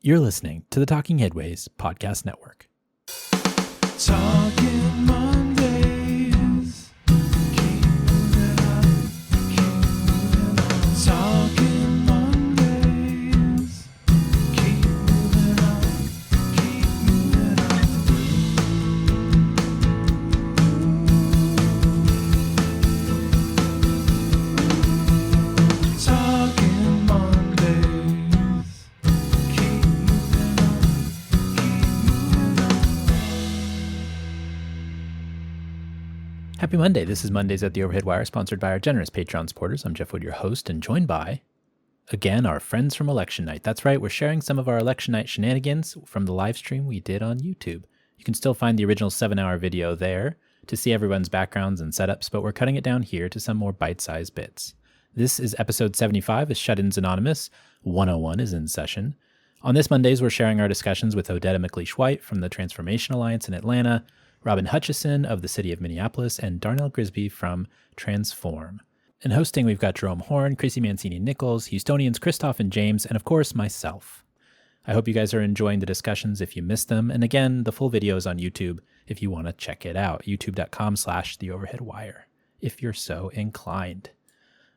You're listening to the Talking Headways Podcast Network. Talking Mondays. Keep moving on. Keep moving on. Talking Mondays. Keep moving on. Keep moving on. Talking Mondays. Keep moving on. Keep moving on. Happy Monday. This is Mondays at the Overhead Wire, sponsored by our generous Patreon supporters. I'm Jeff Wood, your host, and joined by, again, our friends from election night. That's right, we're sharing some of our election night shenanigans from the live stream we did on YouTube. You can still find the original 7-hour video there to see everyone's backgrounds and setups, but we're cutting it down here to some more bite-sized bits. This is episode 75 of Shut-ins Anonymous. 101 is in session. On this Mondays, we're sharing our discussions with Odetta Macleish White from the Transformation Alliance in Atlanta, Robin Hutcheson of the City of Minneapolis, and Darnell Grisby from Transform. In hosting, we've got Jerome Horne, Chrissy Mancini Nichols, Houstonians Christof and James, and of course, myself. I hope you guys are enjoying the discussions if you missed them. And again, the full video is on YouTube if you want to check it out. youtube.com/theoverheadwire if you're so inclined.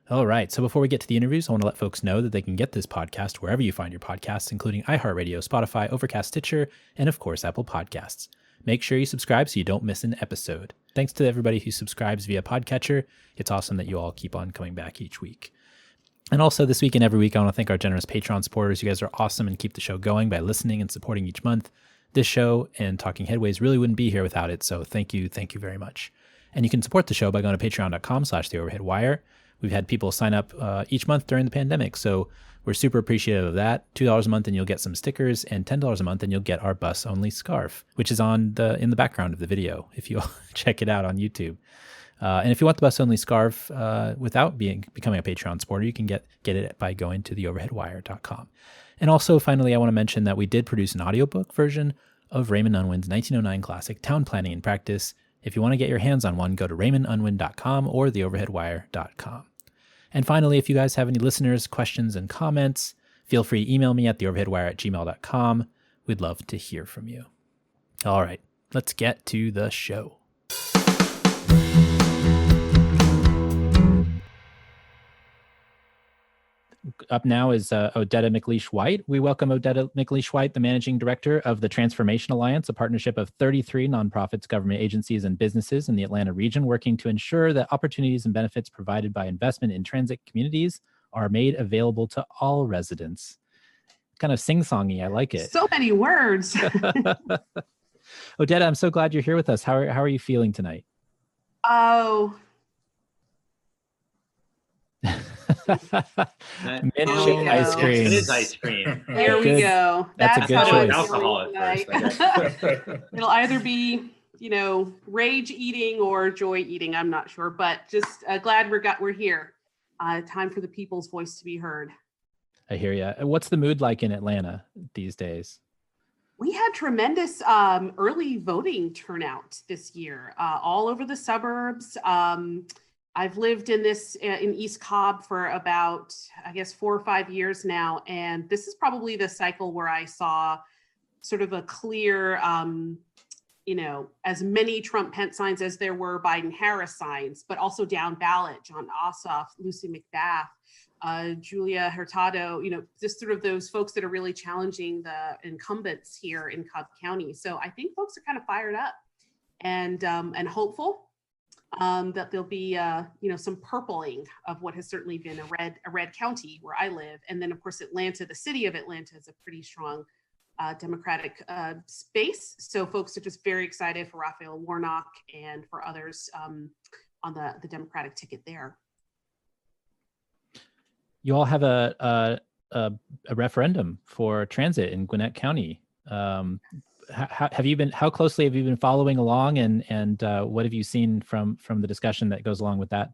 All right, so before we get to the interviews, I want to let folks know that they can get this podcast wherever you find your podcasts, including iHeartRadio, Spotify, Overcast, Stitcher, and of course, Apple Podcasts. Make sure you subscribe so you don't miss an episode. Thanks to everybody who subscribes via Podcatcher. It's awesome that you all keep on coming back each week. And also this week and every week, I want to thank our generous Patreon supporters. You guys are awesome and keep the show going by listening and supporting each month. This show and Talking Headways really wouldn't be here without it, so thank you very much. And you can support the show by going to patreon.com/theoverheadwire. We've had people sign up each month during the pandemic, so we're super appreciative of that. $2 a month and you'll get some stickers, and $10 a month and you'll get our bus-only scarf, which is in the background of the video if you check it out on YouTube. And if you want the bus-only scarf without becoming a Patreon supporter, you can get it by going to theoverheadwire.com. And also, finally, I want to mention that we did produce an audiobook version of Raymond Unwin's 1909 classic, Town Planning in Practice. If you want to get your hands on one, go to raymondunwin.com or theoverheadwire.com. And finally, if you guys have any listeners, questions, and comments, feel free to email me at theoverheadwire@gmail.com. We'd love to hear from you. All right, let's get to the show. Up now is Odetta Macleish White. We welcome Odetta Macleish White, the Managing Director of the Transformation Alliance, a partnership of 33 nonprofits, government agencies, and businesses in the Atlanta region, working to ensure that opportunities and benefits provided by investment in transit communities are made available to all residents. Kind of sing-songy. I like it. So many words. Odetta, I'm so glad you're here with us. How are you feeling tonight? Oh. Mint ice cream. It is ice cream. There we go. That's a good how choice. I'm Alcohol feeling at tonight. It'll either be, rage eating or joy eating. I'm not sure, but just glad we're here. Time for the people's voice to be heard. I hear you. What's the mood like in Atlanta these days? We had tremendous early voting turnout this year, all over the suburbs. I've lived in East Cobb for about, 4 or 5 years now. And this is probably the cycle where I saw sort of a clear, as many Trump-Pence signs as there were Biden-Harris signs, but also down ballot, John Ossoff, Lucy McBath, Julia Hurtado, just sort of those folks that are really challenging the incumbents here in Cobb County. So I think folks are kind of fired up and hopeful. That there'll be, some purpling of what has certainly been a red county where I live. And then, of course, Atlanta, the city of Atlanta is a pretty strong Democratic space. So folks are just very excited for Raphael Warnock and for others on the Democratic ticket there. You all have a referendum for transit in Gwinnett County. How closely have you been following along, and what have you seen from the discussion that goes along with that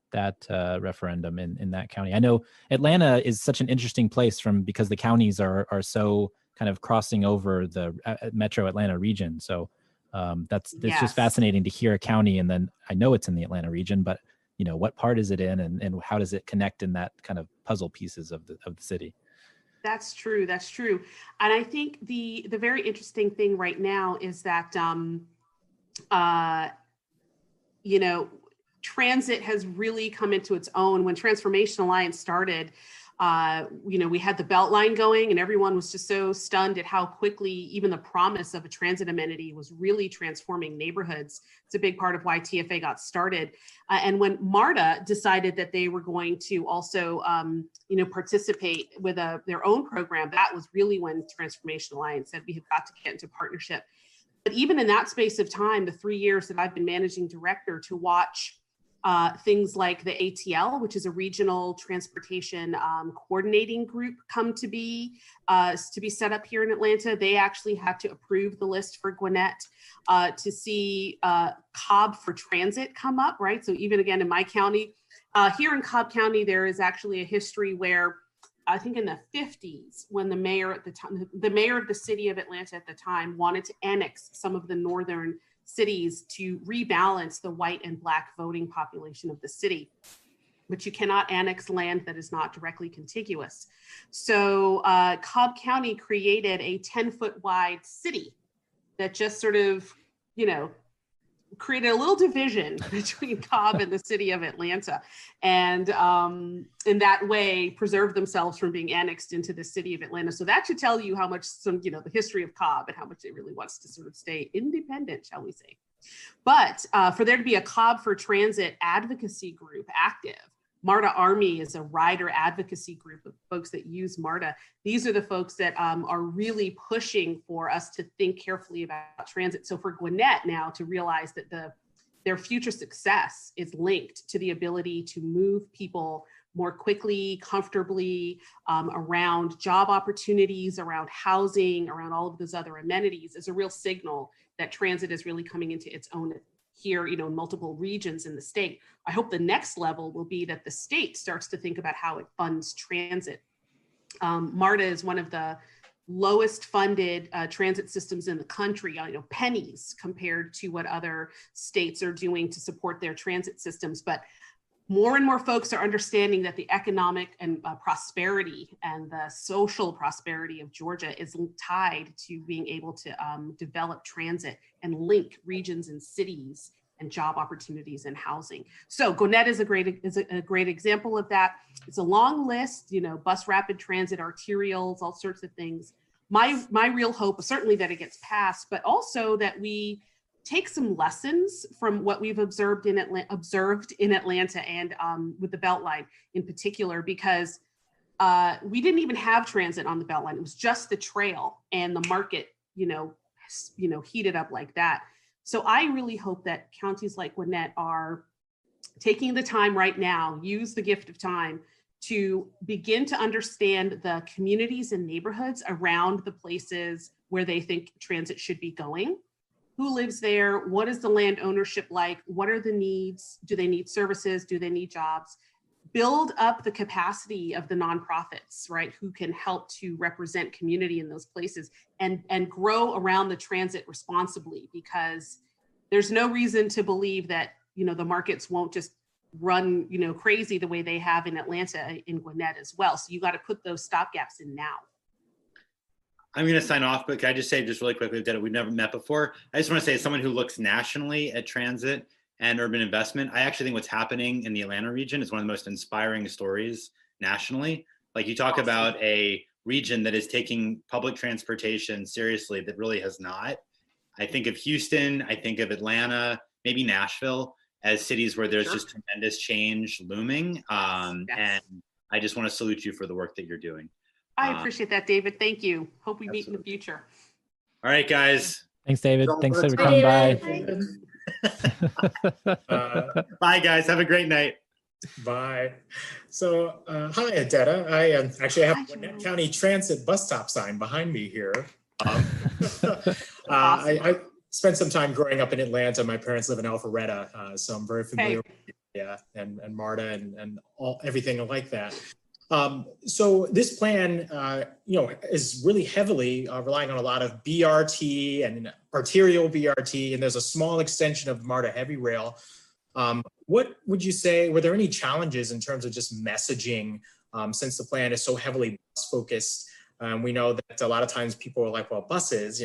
referendum in that county? I know Atlanta is such an interesting place because the counties are so kind of crossing over the metro Atlanta region. So it's just fascinating to hear a county, and then I know it's in the Atlanta region, but what part is it in, and how does it connect in that kind of puzzle pieces of the city? That's true. That's true. And I think the very interesting thing right now is that, you know, transit has really come into its own. When Transformation Alliance started, you know, we had the Beltline going and everyone was just so stunned at how quickly even the promise of a transit amenity was really transforming neighborhoods. It's a big part of why TFA got started. And when MARTA decided that they were going to also, you know, participate with their own program, that was really when Transformation Alliance said we have got to get into partnership. But even in that space of time, the 3 years that I've been managing director, to watch things like the ATL, which is a regional transportation coordinating group, come to be set up here in Atlanta. They actually had to approve the list for Gwinnett, to see Cobb for Transit come up, right? So even again in my county, here in Cobb County, there is actually a history where I think in the 50s, when the mayor at the time, the mayor of the city of Atlanta at the time, wanted to annex some of the northern cities to rebalance the white and black voting population of the city. But you cannot annex land that is not directly contiguous. So Cobb County created a 10-foot wide city that just sort of, you know, created a little division between Cobb and the city of Atlanta, and in that way preserved themselves from being annexed into the city of Atlanta. So that should tell you how much you know, the history of Cobb and how much it really wants to sort of stay independent, shall we say. But for there to be a Cobb for Transit advocacy group active, MARTA Army is a rider advocacy group of folks that use MARTA. These are the folks that are really pushing for us to think carefully about transit. So for Gwinnett now to realize that their future success is linked to the ability to move people more quickly, comfortably, around job opportunities, around housing, around all of those other amenities, is a real signal that transit is really coming into its own here, you know, in multiple regions in the state. I hope the next level will be that the state starts to think about how it funds transit. MARTA is one of the lowest funded transit systems in the country, you know, pennies compared to what other states are doing to support their transit systems. But more and more folks are understanding that the economic and prosperity and the social prosperity of Georgia is tied to being able to develop transit and link regions and cities and job opportunities and housing. So Gwinnett is a great example of that. It's a long list, you know, bus rapid transit, arterials, all sorts of things. My real hope is certainly that it gets passed, but also that we take some lessons from what we've observed in Atlanta and with the Beltline in particular, because we didn't even have transit on the Beltline. It was just the trail, and the market, you know, heated up like that. So I really hope that counties like Gwinnett are taking the time right now, use the gift of time, to begin to understand the communities and neighborhoods around the places where they think transit should be going. Who lives there? What is the land ownership like? What are the needs? Do they need services? Do they need jobs? Build up the capacity of the nonprofits, right, who can help to represent community in those places, and grow around the transit responsibly, because there's no reason to believe that, you know, the markets won't just run, you know, crazy the way they have in Atlanta, in Gwinnett as well. So you got to put those stopgaps in now. I'm going to sign off, but can I just say just really quickly that we've never met before? I just want to say, as someone who looks nationally at transit and urban investment, I actually think what's happening in the Atlanta region is one of the most inspiring stories nationally. Like, you talk about a region that is taking public transportation seriously that really has not. I think of Houston, I think of Atlanta, maybe Nashville, as cities where there's just tremendous change looming. And I just want to salute you for the work that you're doing. I appreciate that, David. Thank you. Hope we meet in the future. All right, guys. Thanks, David. Thanks for coming by. Bye, guys. Have a great night. Bye. So, hi, Odetta. I actually have a Gwinnett County Transit bus stop sign behind me here. I spent some time growing up in Atlanta. My parents live in Alpharetta, so I'm very familiar with and MARTA and everything like that. So this plan, is really heavily relying on a lot of BRT and arterial BRT, and there's a small extension of MARTA heavy rail. What would you say, were there any challenges in terms of just messaging, since the plan is so heavily focused? We know that a lot of times people are like, well, buses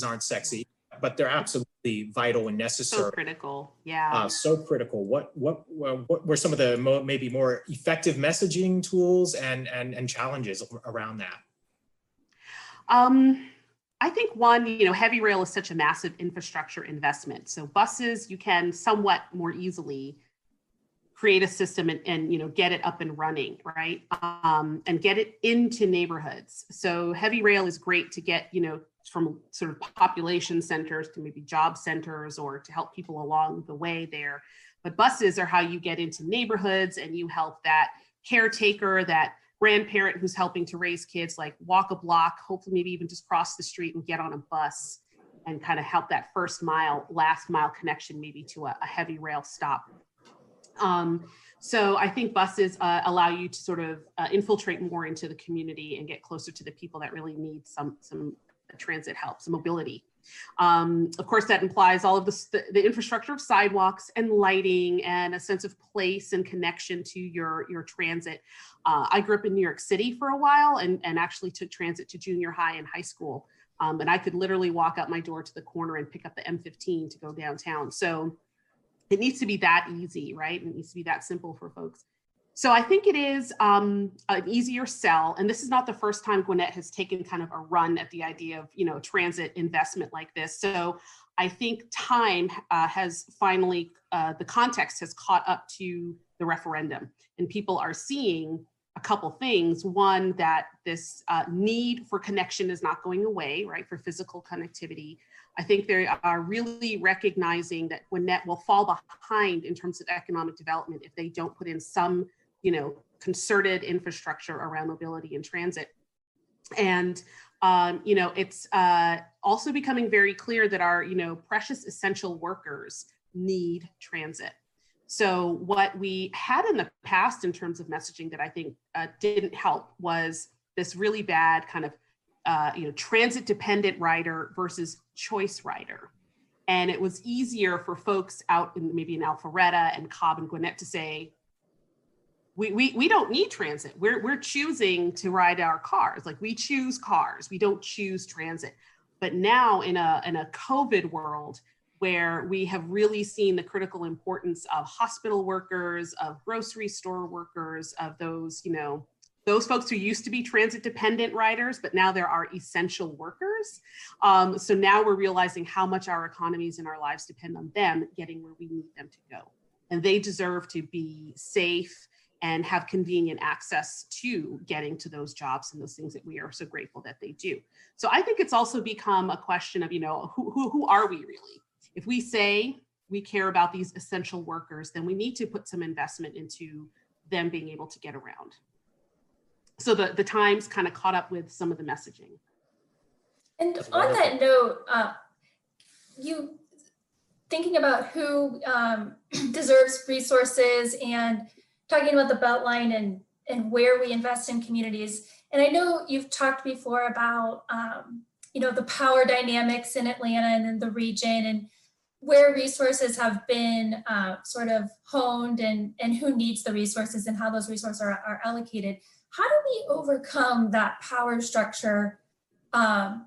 aren't sexy, but they're absolutely vital and necessary. So critical, yeah. So critical. What were some of the maybe more effective messaging tools and challenges around that? I think one, heavy rail is such a massive infrastructure investment. So buses, you can somewhat more easily create a system and get it up and running, right? And get it into neighborhoods. So heavy rail is great to get, from sort of population centers to maybe job centers or to help people along the way there. But buses are how you get into neighborhoods and you help that caretaker, that grandparent who's helping to raise kids, like walk a block, hopefully maybe even just cross the street and get on a bus and kind of help that last mile connection maybe to a heavy rail stop. So I think buses allow you to sort of infiltrate more into the community and get closer to the people that really need some transit help, some mobility. Of course, that implies all of the infrastructure of sidewalks and lighting and a sense of place and connection to your transit. I grew up in New York City for a while and actually took transit to junior high and high school. And I could literally walk out my door to the corner and pick up the M15 to go downtown. So it needs to be that easy, right? It needs to be that simple for folks. So I think it is an easier sell. And this is not the first time Gwinnett has taken kind of a run at the idea of, transit investment like this. So I think time has finally, the context has caught up to the referendum, and people are seeing a couple things. One, that this need for connection is not going away, right? For physical connectivity. I think they are really recognizing that Gwinnett will fall behind in terms of economic development if they don't put in some, concerted infrastructure around mobility and transit. And, it's also becoming very clear that our, precious essential workers need transit. So what we had in the past in terms of messaging that I think didn't help was this really bad kind of transit dependent rider versus choice rider. And it was easier for folks out in maybe in Alpharetta and Cobb and Gwinnett to say, we don't need transit. We're choosing to ride our cars. Like, we choose cars, we don't choose transit. But now in a COVID world where we have really seen the critical importance of hospital workers, of grocery store workers, of those, those folks who used to be transit dependent riders, but now there are essential workers. So now we're realizing how much our economies and our lives depend on them getting where we need them to go. And they deserve to be safe and have convenient access to getting to those jobs and those things that we are so grateful that they do. So I think it's also become a question of, who are we really? If we say we care about these essential workers, then we need to put some investment into them being able to get around. So the Times kind of caught up with some of the messaging. And on that note, you thinking about who deserves resources and talking about the Beltline and where we invest in communities. And I know you've talked before about, the power dynamics in Atlanta and in the region and where resources have been sort of honed and who needs the resources and how those resources are allocated. How do we overcome that power structure and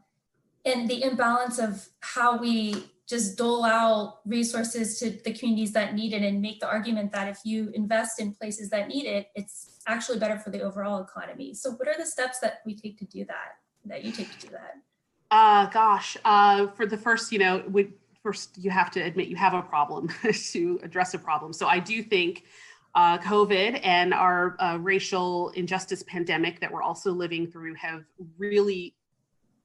the imbalance of how we just dole out resources to the communities that need it and make the argument that if you invest in places that need it, it's actually better for the overall economy? So what are the steps that we take to do that you take to do that? For the first, first you have to admit you have a problem to address a problem. So I do think COVID and our racial injustice pandemic that we're also living through have really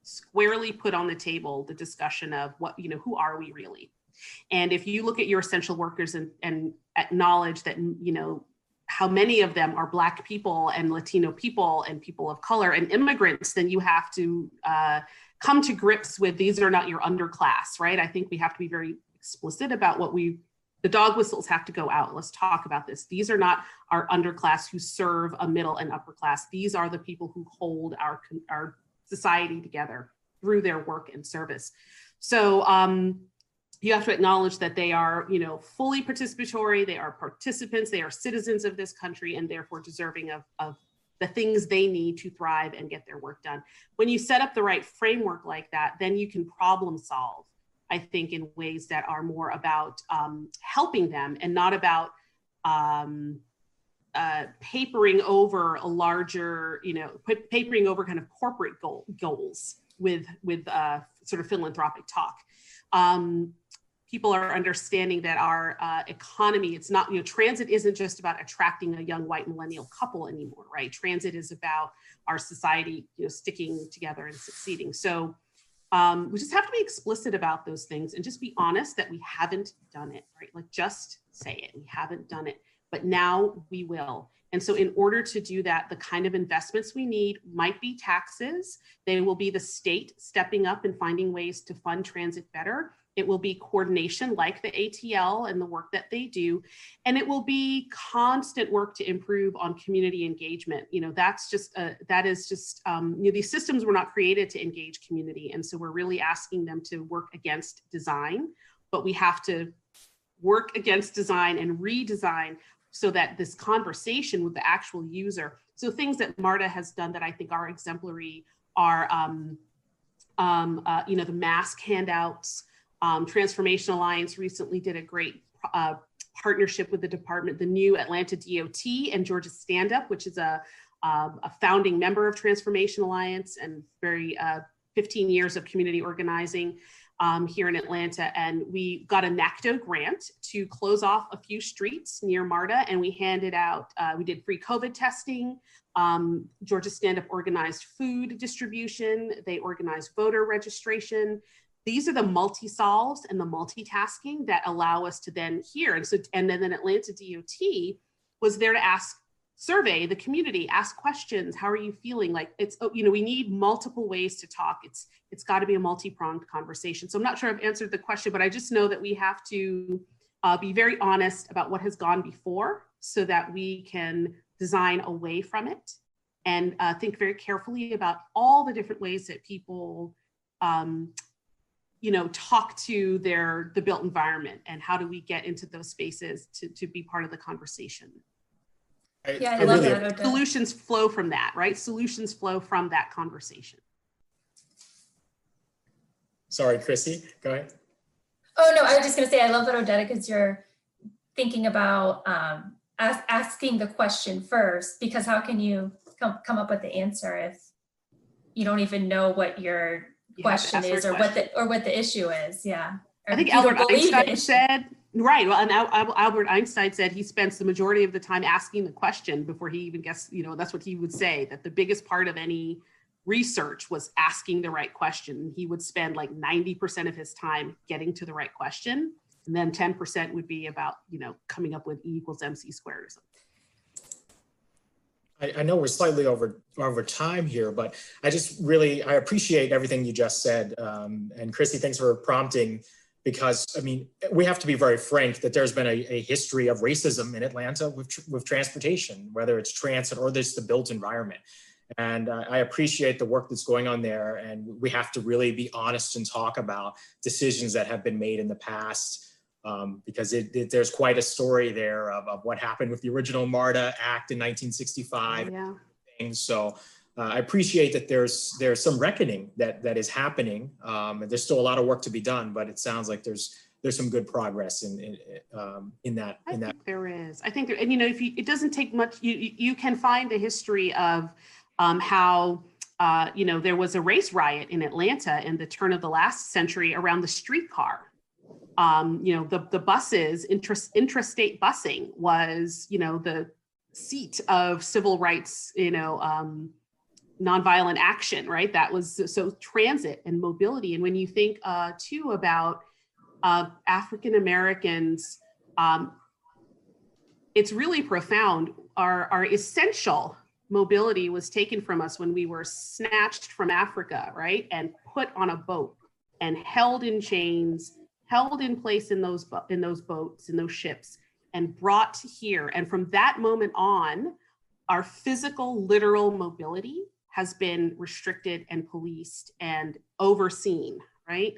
squarely put on the table the discussion of what, who are we really? And if you look at your essential workers and acknowledge that, how many of them are Black people and Latino people and people of color and immigrants, then you have to come to grips with these are not your underclass, right? I think we have to be very explicit about the dog whistles have to go out. Let's talk about this. These are not our underclass who serve a middle and upper class. These are the people who hold our society together through their work and service. So you have to acknowledge that they are, fully participatory. They are participants. They are citizens of this country and therefore deserving of the things they need to thrive and get their work done. When you set up the right framework like that, then you can problem solve, I think, in ways that are more about helping them and not about papering over a larger, papering over kind of corporate goals with sort of philanthropic talk. People are understanding that our economy, it's not, transit isn't just about attracting a young white millennial couple anymore, right? Transit is about our society, sticking together and succeeding. So we just have to be explicit about those things and just be honest that we haven't done it, right? Like, just say it, we haven't done it, but now we will. And so in order to do that, the kind of investments we need might be taxes. They will be the state stepping up and finding ways to fund transit better. It will be coordination like the ATL and the work that they do. And it will be constant work to improve on community engagement. That's just, these systems were not created to engage community. And so we're really asking them to work against design, but we have to work against design and redesign so that this conversation with the actual user. So things that MARTA has done that I think are exemplary are, the mask handouts. Transformation Alliance recently did a great partnership with the department, the new Atlanta DOT and Georgia Stand Up, which is a founding member of Transformation Alliance and very 15 years of community organizing here in Atlanta. And we got a NACDO grant to close off a few streets near MARTA, and we handed out, we did free COVID testing. Georgia Stand Up organized food distribution. They organized voter registration. These are the multi-solves and the multitasking that allow us to then hear. And then Atlanta DOT was there to survey the community, ask questions. How are you feeling? Like, we need multiple ways to talk. It's got to be a multi-pronged conversation. So I'm not sure I've answered the question, but I just know that we have to be very honest about what has gone before so that we can design away from it and think very carefully about all the different ways that people talk to the built environment, and how do we get into those spaces to be part of the conversation. I love that, Odetta. Solutions flow from that, right? Solutions flow from that conversation. Sorry, Chrissy, go ahead. Oh no, I was just gonna say, I love that, Odetta, because you're thinking about asking the question first, because how can you come up with the answer if you don't even know what your question is or what the issue is? Yeah. Or I think you don't Albert believe Einstein it. said, right. Well, and Albert Einstein said he spends the majority of the time asking the question before he even gets, that's what he would say, that the biggest part of any research was asking the right question. He would spend like 90% of his time getting to the right question. And then 10% would be about, coming up with E = MC² or something. I know we're slightly over time here, but I appreciate everything you just said. And Chrissy, thanks for prompting, because we have to be very frank that there's been a history of racism in Atlanta with transportation, whether it's transit or there's the built environment. And I appreciate the work that's going on there. And we have to really be honest and talk about decisions that have been made in the past. Because there's quite a story there of what happened with the original MARTA Act in 1965. Yeah. And so I appreciate that there's some reckoning that is happening. And there's still a lot of work to be done, but it sounds like there's some good progress in that. I think there is. I think there, and it doesn't take much. You can find a history of how there was a race riot in Atlanta in the turn of the last century around the streetcar. The buses, intrastate busing was, the seat of civil rights, nonviolent action, right? That was so transit and mobility. And when you think too about African Americans, it's really profound. Our essential mobility was taken from us when we were snatched from Africa, right? And put on a boat and held in chains, held in place in those boats, in those ships, and brought here. And from that moment on, our physical, literal mobility has been restricted and policed and overseen, right?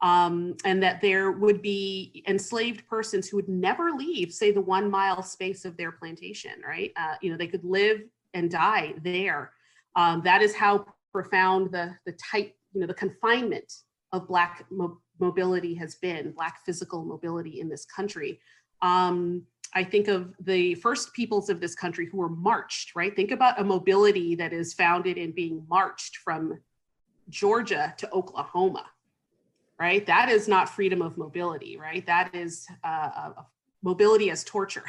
And that there would be enslaved persons who would never leave, say, the 1 mile space of their plantation, right? They could live and die there. That is how profound the tight, the confinement of Black mobility has been, Black physical mobility in this country. I think of the first peoples of this country who were marched, right? Think about a mobility that is founded in being marched from Georgia to Oklahoma, right? That is not freedom of mobility, right? That is mobility as torture.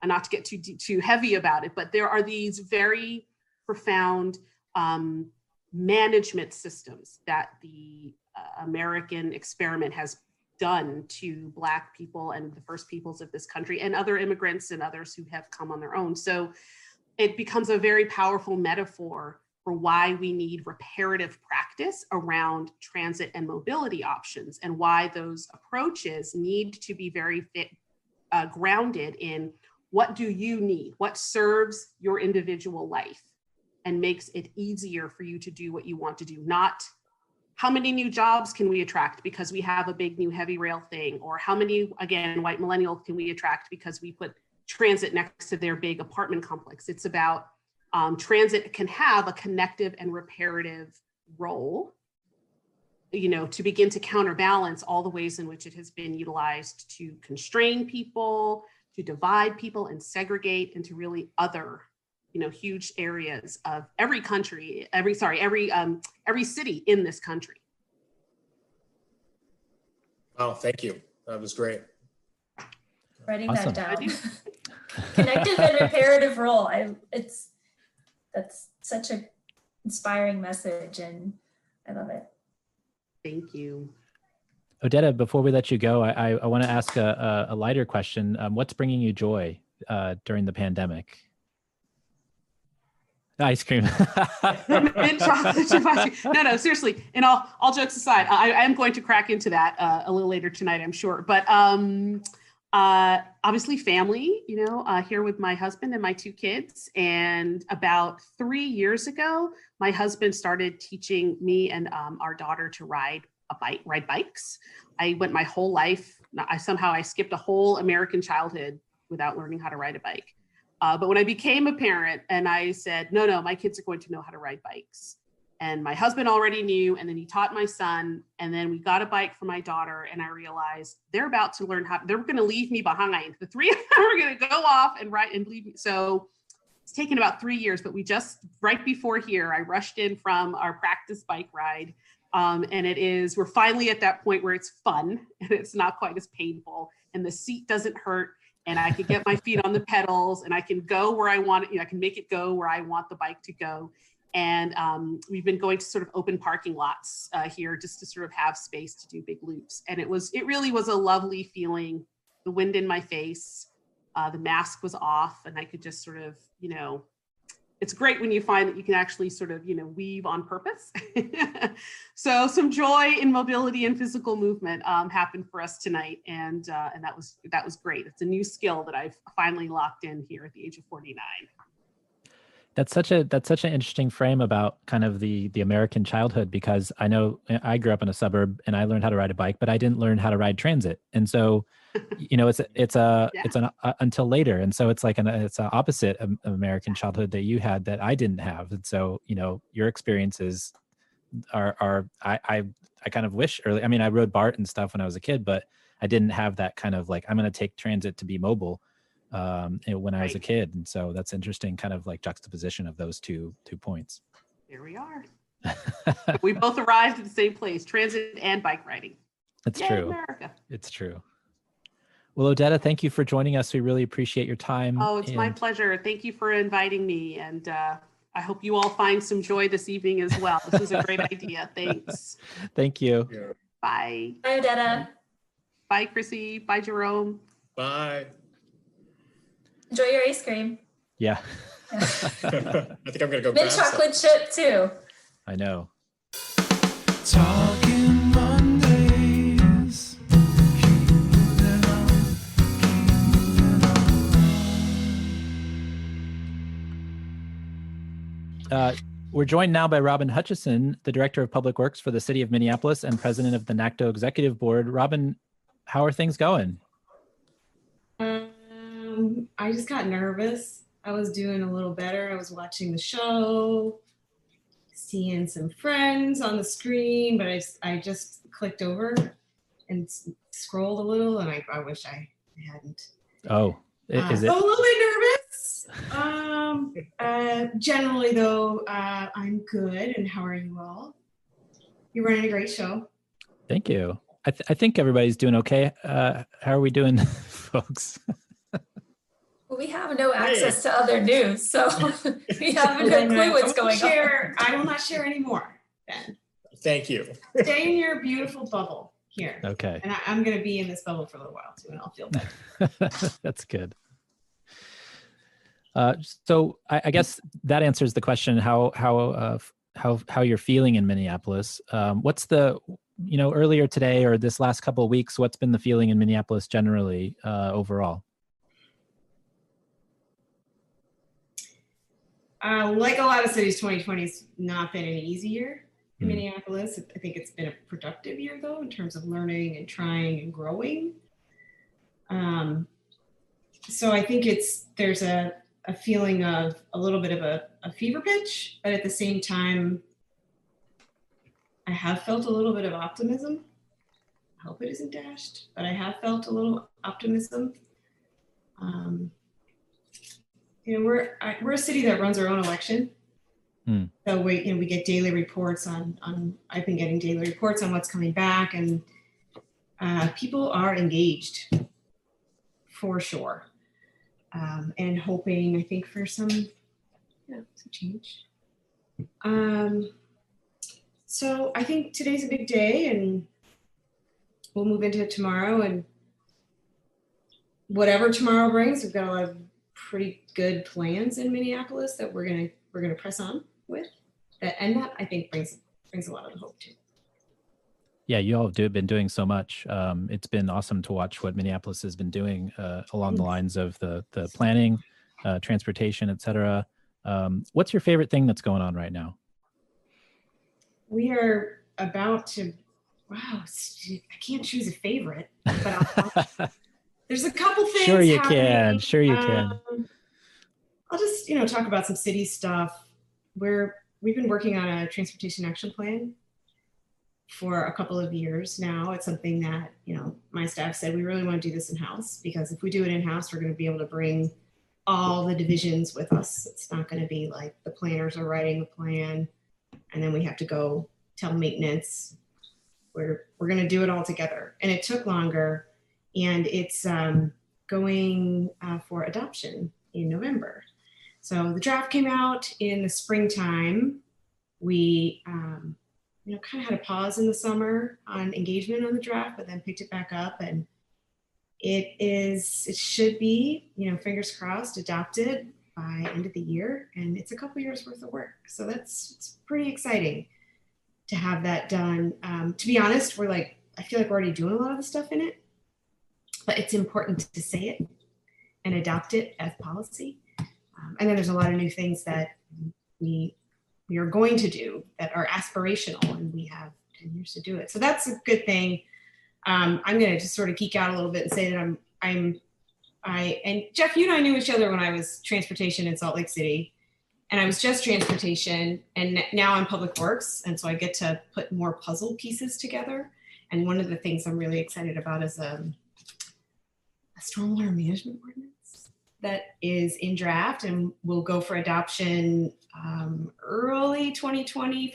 And not to get too heavy about it, but there are these very profound management systems that the American experiment has done to Black people and the first peoples of this country and other immigrants and others who have come on their own. So it becomes a very powerful metaphor for why we need reparative practice around transit and mobility options, and why those approaches need to be very grounded in what do you need, what serves your individual life and makes it easier for you to do what you want to do, not how many new jobs can we attract because we have a big new heavy rail thing, or how many, again, white millennials can we attract because we put transit next to their big apartment complex. It's about transit can have a connective and reparative role, to begin to counterbalance all the ways in which it has been utilized to constrain people, to divide people and segregate into really other, huge areas of every country, every city in this country. Wow, thank you. That was great. Writing Awesome. that down. Connective and reparative role. That's such an inspiring message, and I love it. Thank you. Odetta, before we let you go, I want to ask a lighter question. What's bringing you joy during the pandemic? Ice cream. Mint chocolate chip. No, seriously. And all jokes aside, I am going to crack into that a little later tonight, I'm sure. But obviously family, here with my husband and my 2 kids. And about 3 years ago, my husband started teaching me and our daughter to ride bikes. I went my whole life. I skipped a whole American childhood without learning how to ride a bike. But when I became a parent and I said, no, my kids are going to know how to ride bikes. And my husband already knew, and then he taught my son, and then we got a bike for my daughter, and I realized they're about to learn they're going to leave me behind. The 3 of them are going to go off and ride and leave me. So it's taken about 3 years, but right before here, I rushed in from our practice bike ride. And we're finally at that point where it's fun and it's not quite as painful, and the seat doesn't hurt, and I can get my feet on the pedals, and I can go where I want it. I can make it go where I want the bike to go. And we've been going to sort of open parking lots here just to sort of have space to do big loops. And it really was a lovely feeling. The wind in my face, the mask was off, and I could just sort of, it's great when you find that you can actually sort of, weave on purpose. So some joy in mobility and physical movement happened for us tonight. And that was great. It's a new skill that I've finally locked in here at the age of 49. That's such an interesting frame about kind of the American childhood, because I know I grew up in a suburb and I learned how to ride a bike, but I didn't learn how to ride transit. And so, it's an until later. And so it's it's an opposite of American childhood that you had that I didn't have. And so, your experiences are I kind of wish early. I mean, I rode BART and stuff when I was a kid, but I didn't have that kind of I'm going to take transit to be mobile when I was a kid. And so that's interesting kind of juxtaposition of those two points. Here we are. We both arrived at the same place, transit and bike riding. That's Yay, true. America. It's true. Well, Odetta, thank you for joining us. We really appreciate your time. Oh, it's my pleasure. Thank you for inviting me. And I hope you all find some joy this evening as well. This was a great idea. Thanks. Thank you. Yeah. Bye. Bye, Odetta. Bye, Chrissy. Bye, Jerome. Bye. Enjoy your ice cream. Yeah. I think I'm gonna go Mint grab some. chocolate chip too. I know. Talking Mondays. Keep moving on. Keep moving on. We're joined now by Robin Hutcheson, the Director of Public Works for the City of Minneapolis and President of the NACTO Executive Board. Robin, how are things going? I just got nervous I was doing a little better. I was watching the show, seeing some friends on the screen, but I just clicked over and scrolled a little, and I wish I hadn't. Oh, is it? So a little bit nervous. Generally, though, I'm good. And how are you all? You're running a great show. Thank you. I think everybody's doing okay. How are we doing, folks? Well, we have no access to other news, so we have no clue what's going on. I will not share anymore, Ben. Thank you. Stay in your beautiful bubble here. Okay. And I'm going to be in this bubble for a little while too, and I'll feel better. That's good. So I guess that answers the question how you're feeling in Minneapolis. What's the earlier today or this last couple of weeks? What's been the feeling in Minneapolis generally overall? Like a lot of cities, 2020 has not been an easy year in Minneapolis. I think it's been a productive year, though, in terms of learning and trying and growing. So I think there's a feeling of a little bit of a fever pitch, but at the same time, I have felt a little bit of optimism. I hope it isn't dashed, but I have felt a little optimism. We're a city that runs our own election. So we get daily reports on I've been getting daily reports on what's coming back, and people are engaged for sure, and hoping, I think, for some change. So I think today's a big day, and we'll move into tomorrow, and whatever tomorrow brings, we've got a lot of pretty good plans in Minneapolis that we're gonna press on with. That I think brings a lot of hope too. Yeah, you all have been doing so much. It's been awesome to watch what Minneapolis has been doing along the lines of the planning, transportation, et cetera. What's your favorite thing that's going on right now? We are about to, I can't choose a favorite, but there's a couple things. Sure you happening. can. I'll just, talk about some city stuff. We've been working on a transportation action plan for a couple of years now. It's something that, my staff said we really want to do this in-house, because if we do it in-house, we're going to be able to bring all the divisions with us. It's not going to be like the planners are writing the plan and then we have to go tell maintenance. We're going to do it all together. And it took longer, and it's going for adoption in November. So the draft came out in the springtime. We kind of had a pause in the summer on engagement on the draft, but then picked it back up, and it should be, fingers crossed, adopted by end of the year, and it's a couple years worth of work. So it's pretty exciting to have that done. To be honest, I feel like we're already doing a lot of the stuff in it, but it's important to say it and adopt it as policy. And then there's a lot of new things that we are going to do that are aspirational, and we have 10 years to do it. So that's a good thing. I'm going to just sort of geek out a little bit and say that and Jeff, you and I knew each other when I was transportation in Salt Lake City, and I was just transportation, and now I'm public works. And so I get to put more puzzle pieces together. And one of the things I'm really excited about is a stormwater management ordinance that is in draft and will go for adoption early 2020.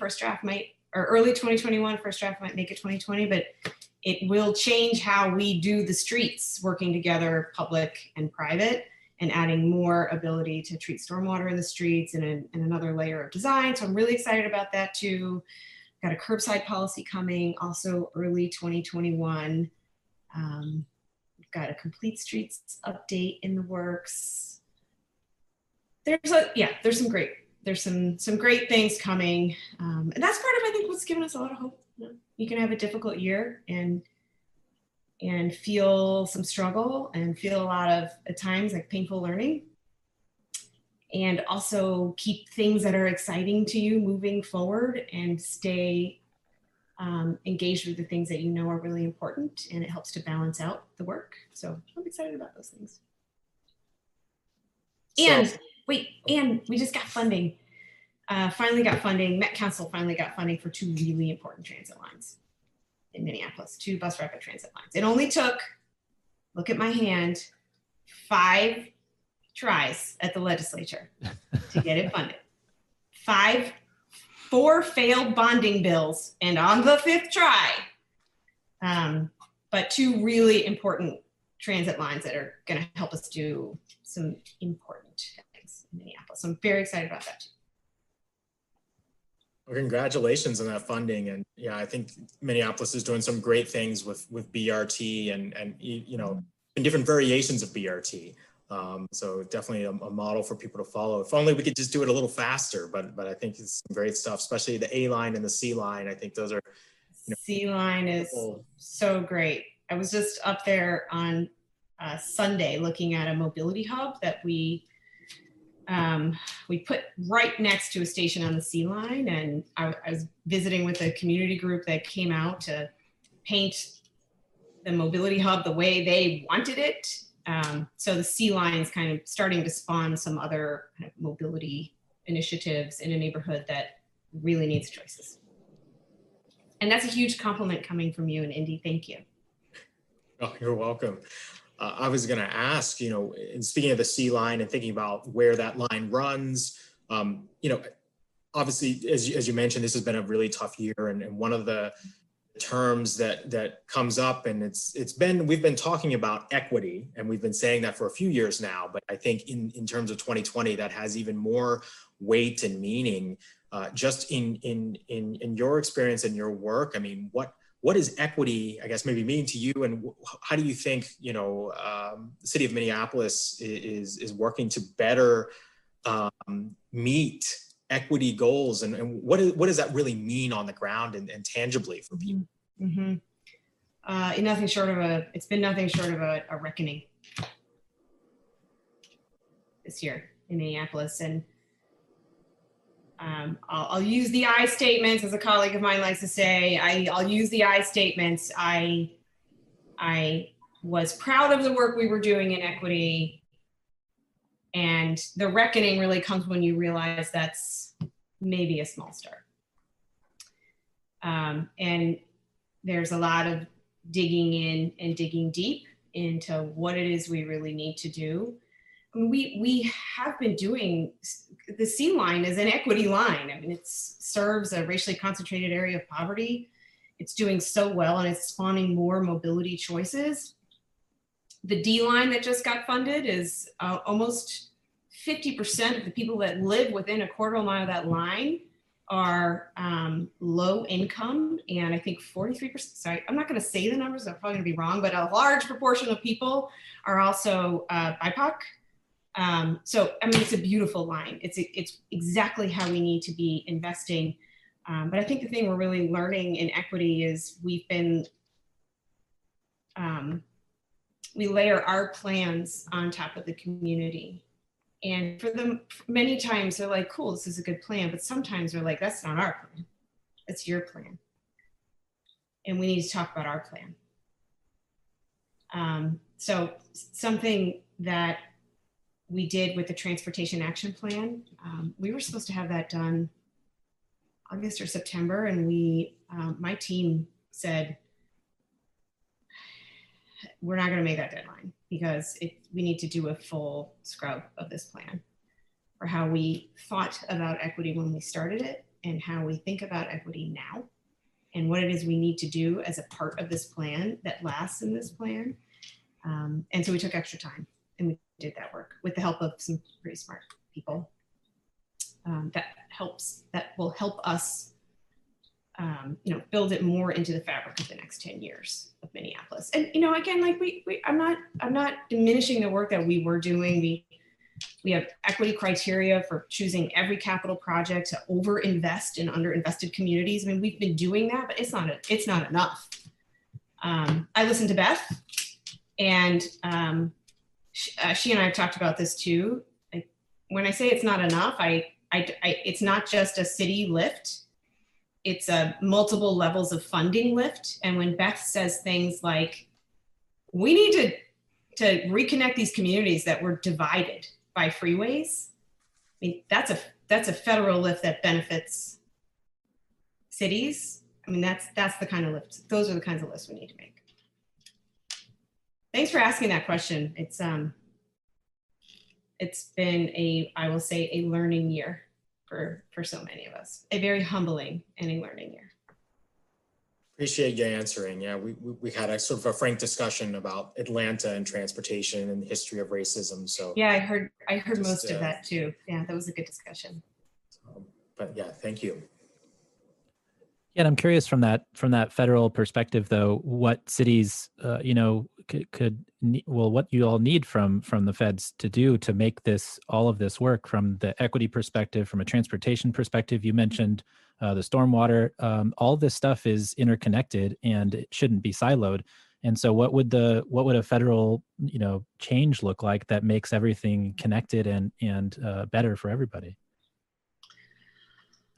Early 2021. First draft might make it 2020, but it will change how we do the streets, working together, public and private, and adding more ability to treat stormwater in the streets and another layer of design. So I'm really excited about that too. Got a curbside policy coming also early 2021. We've got a complete streets update in the works. There's some great things coming. And that's part of, I think, what's given us a lot of hope. You can have a difficult year and feel some struggle and feel a lot of, at times, like painful learning, and also keep things that are exciting to you moving forward and stay engaged with the things that are really important, and it helps to balance out the work. So I'm excited about those things. And wait, and we just got funding. Finally got funding. Met Council finally got funding for 2 really important transit lines in Minneapolis, 2 bus rapid transit lines. It only took, look at my hand, 5 tries at the legislature to get it funded. 4 failed bonding bills, and on the 5th try, but 2 really important transit lines that are going to help us do some important things in Minneapolis. So I'm very excited about that too. Well, congratulations on that funding. And yeah, I think Minneapolis is doing some great things with BRT and you know, and different variations of BRT. So definitely a model for people to follow. If only we could just do it a little faster, but I think it's some great stuff, especially the A line and the C line. I think those are, you know, C line is so great. I was just up there on Sunday looking at a mobility hub that we put right next to a station on the C line, and I was visiting with a community group that came out to paint the mobility hub the way they wanted it. So the C line is kind of starting to spawn some other kind of mobility initiatives in a neighborhood that really needs choices. And that's a huge compliment coming from you and Indy. Thank you. Oh, you're welcome. I was going to ask, you know, in speaking of the C line and thinking about where that line runs, you know, obviously, as you mentioned, this has been a really tough year, and one of the terms that comes up, and we've been talking about equity, and we've been saying that for a few years now, but I think in terms of 2020, that has even more weight and meaning. Just in your experience and your work, I mean, what does equity, I guess, maybe mean to you, and how do you think, you know, the City of Minneapolis is working to better meet equity goals, and what does that really mean on the ground and tangibly for people? Mm-hmm. It's been nothing short of a reckoning this year in Minneapolis, and I'll use the I statements, as a colleague of mine likes to say. I'll use the I statements. I was proud of the work we were doing in equity, and the reckoning really comes when you realize that's maybe a small start. And there's a lot of digging in and digging deep into what it is we really need to do. I mean, we have been doing, the C line is an equity line. I mean, it serves a racially concentrated area of poverty. It's doing so well, and it's spawning more mobility choices. The D line that just got funded is almost 50% of the people that live within a quarter mile of that line are low income, and I think 43%, sorry, I'm not going to say the numbers, I'm probably going to be wrong, but a large proportion of people are also BIPOC. So, I mean, it's a beautiful line. It's exactly how we need to be investing. But I think the thing we're really learning in equity is we layer our plans on top of the community. And for them, many times they're like, cool, this is a good plan. But sometimes they're like, that's not our plan. That's your plan. And we need to talk about our plan. So something that we did with the Transportation Action Plan, we were supposed to have that done August or September. And my team said, we're not going to make that deadline because we need to do a full scrub of this plan for how we thought about equity when we started it and how we think about equity now and what it is we need to do as a part of this plan that lasts in this plan. And so we took extra time and we did that work with the help of some pretty smart people. That will help us build it more into the fabric of the next 10 years of Minneapolis. And, again, like I'm not diminishing the work that we were doing. We have equity criteria for choosing every capital project to overinvest in underinvested communities. I mean, we've been doing that, but it's not enough. I listened to Beth, and she and I have talked about this too. When I say it's not enough, it's not just a city lift. It's a multiple levels of funding lift. And when Beth says things like, we need to reconnect these communities that were divided by freeways, mean, that's a federal lift that benefits cities. I mean, that's the kind of lifts. Those are the kinds of lifts we need to make. Thanks for asking that question. It's been I will say, a learning year for so many of us. A very humbling and a learning year. Appreciate you answering. Yeah, we had a sort of a frank discussion about Atlanta and transportation and the history of racism. So yeah, I heard most of that too. Yeah, that was a good discussion. But yeah, thank you. Yeah, and I'm curious from that federal perspective, though, what cities, what you all need from the feds to do to make all of this work from the equity perspective, from a transportation perspective. You mentioned the stormwater. All this stuff is interconnected and it shouldn't be siloed. And so, what would a federal change look like that makes everything connected and better for everybody?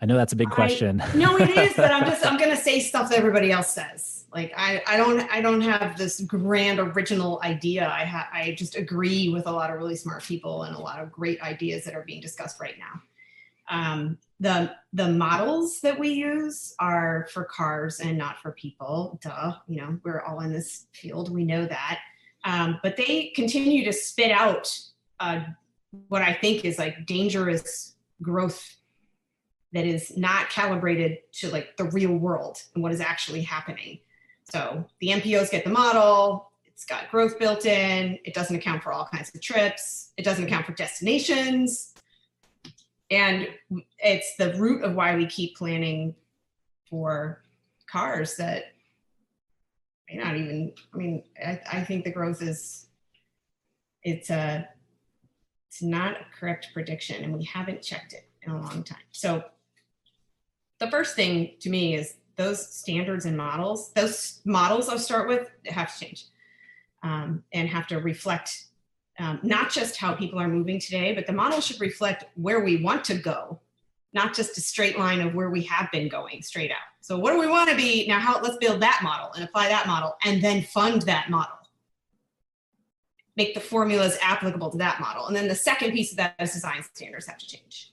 I know that's a big question. No, it is, but I'm going to say stuff that everybody else says. Like I don't have this grand original idea. I just agree with a lot of really smart people and a lot of great ideas that are being discussed right now. The models that we use are for cars and not for people. Duh, we're all in this field. We know that. But they continue to spit out what I think is like dangerous growth that is not calibrated to like the real world and what is actually happening. So the MPOs get the model, it's got growth built in, it doesn't account for all kinds of trips, it doesn't account for destinations. And it's the root of why we keep planning for cars that may not even, I think the growth it's not a correct prediction and we haven't checked it in a long time. So the first thing to me is those standards and models, I'll start with, have to change and have to reflect not just how people are moving today, but the model should reflect where we want to go, not just a straight line of where we have been going straight out. So what do we want to be? Now, let's build that model and apply that model and then fund that model. Make the formulas applicable to that model. And then the second piece of that is design standards have to change.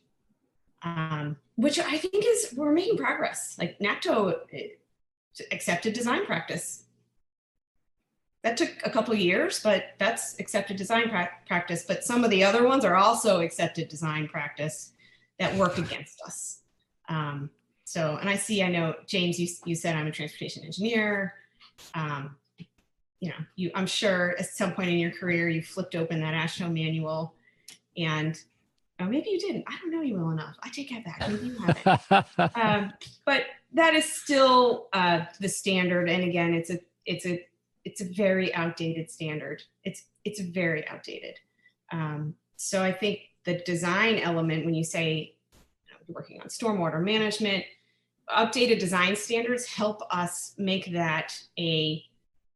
Which I think we're making progress. Like NACTO accepted design practice. That took a couple of years, but that's accepted design practice. But some of the other ones are also accepted design practice that work against us. And I know, James, you said I'm a transportation engineer. I'm sure at some point in your career, you flipped open that AASHTO manual and maybe you didn't. I don't know you well enough. I take that back. Maybe you haven't. But that is still the standard. And again, it's a very outdated standard. It's very outdated. So I think the design element, when you say you're working on stormwater management, updated design standards help us make that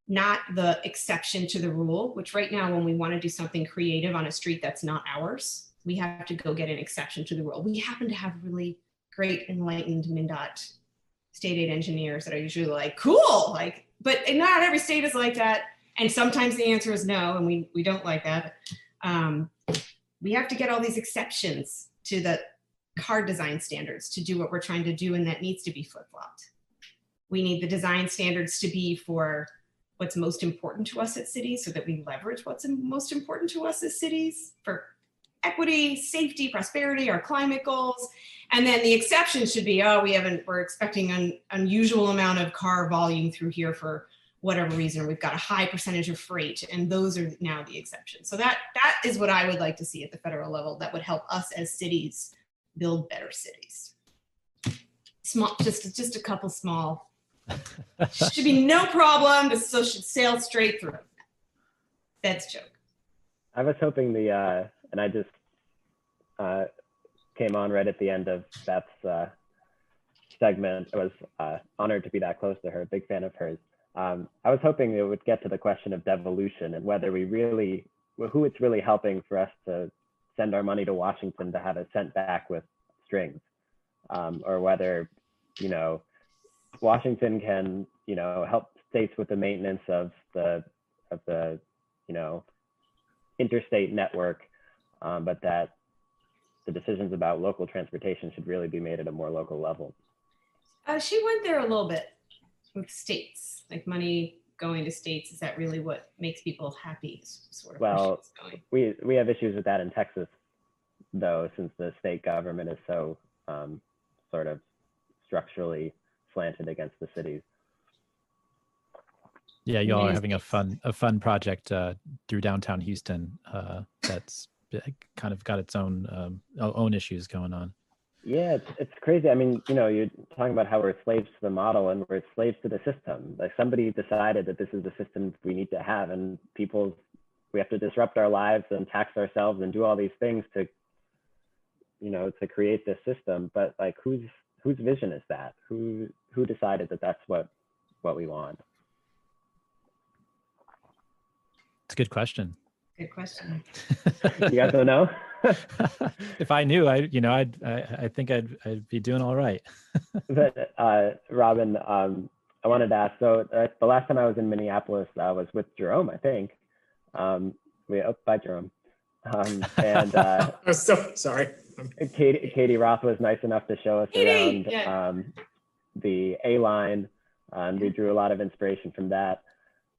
not the exception to the rule, which right now when we want to do something creative on a street that's not ours, we have to go get an exception to the rule. We happen to have really great enlightened MnDOT state aid engineers that are usually like, cool, but not every state is like that. And sometimes the answer is no, and we don't like that. We have to get all these exceptions to the car design standards to do what we're trying to do, and that needs to be flip-flopped. We need the design standards to be for what's most important to us at cities so that we leverage what's most important to us as cities for equity, safety, prosperity, our climate goals. And then the exception should be, we're expecting an unusual amount of car volume through here for whatever reason. We've got a high percentage of freight, and those are now the exceptions. So that is what I would like to see at the federal level that would help us as cities build better cities. Small, just a couple small. Should be no problem. So should sail straight through. That's a joke. I was hoping and I just came on right at the end of Beth's segment. I was honored to be that close to her, big fan of hers. I was hoping it would get to the question of devolution and whether who it's really helping for us to send our money to Washington to have it sent back with strings, or whether, Washington can, help states with the maintenance of the interstate network, but that the decisions about local transportation should really be made at a more local level. She went there a little bit with states, like money going to states. Is that really what makes people happy? Sort of. Well, we have issues with that in Texas, though, since the state government is so sort of structurally slanted against the cities. Yeah, y'all are having a fun project through downtown Houston that's kind of got its own issues going on. Yeah, it's crazy. I mean, you know, you're talking about how we're slaves to the model and we're slaves to the system. Like somebody decided that this is the system we need to have, and we have to disrupt our lives and tax ourselves and do all these things to, you know, to create this system. But like, whose vision is that? Who decided that that's what we want? It's a good question. Good question. You guys don't know? If I knew, I think I'd be doing all right. But Robin, I wanted to ask. So the last time I was in Minneapolis, I was with Jerome, I think. Bye, Jerome. And I'm so sorry. Katie Roth was nice enough to show us around the A line, and we drew a lot of inspiration from that.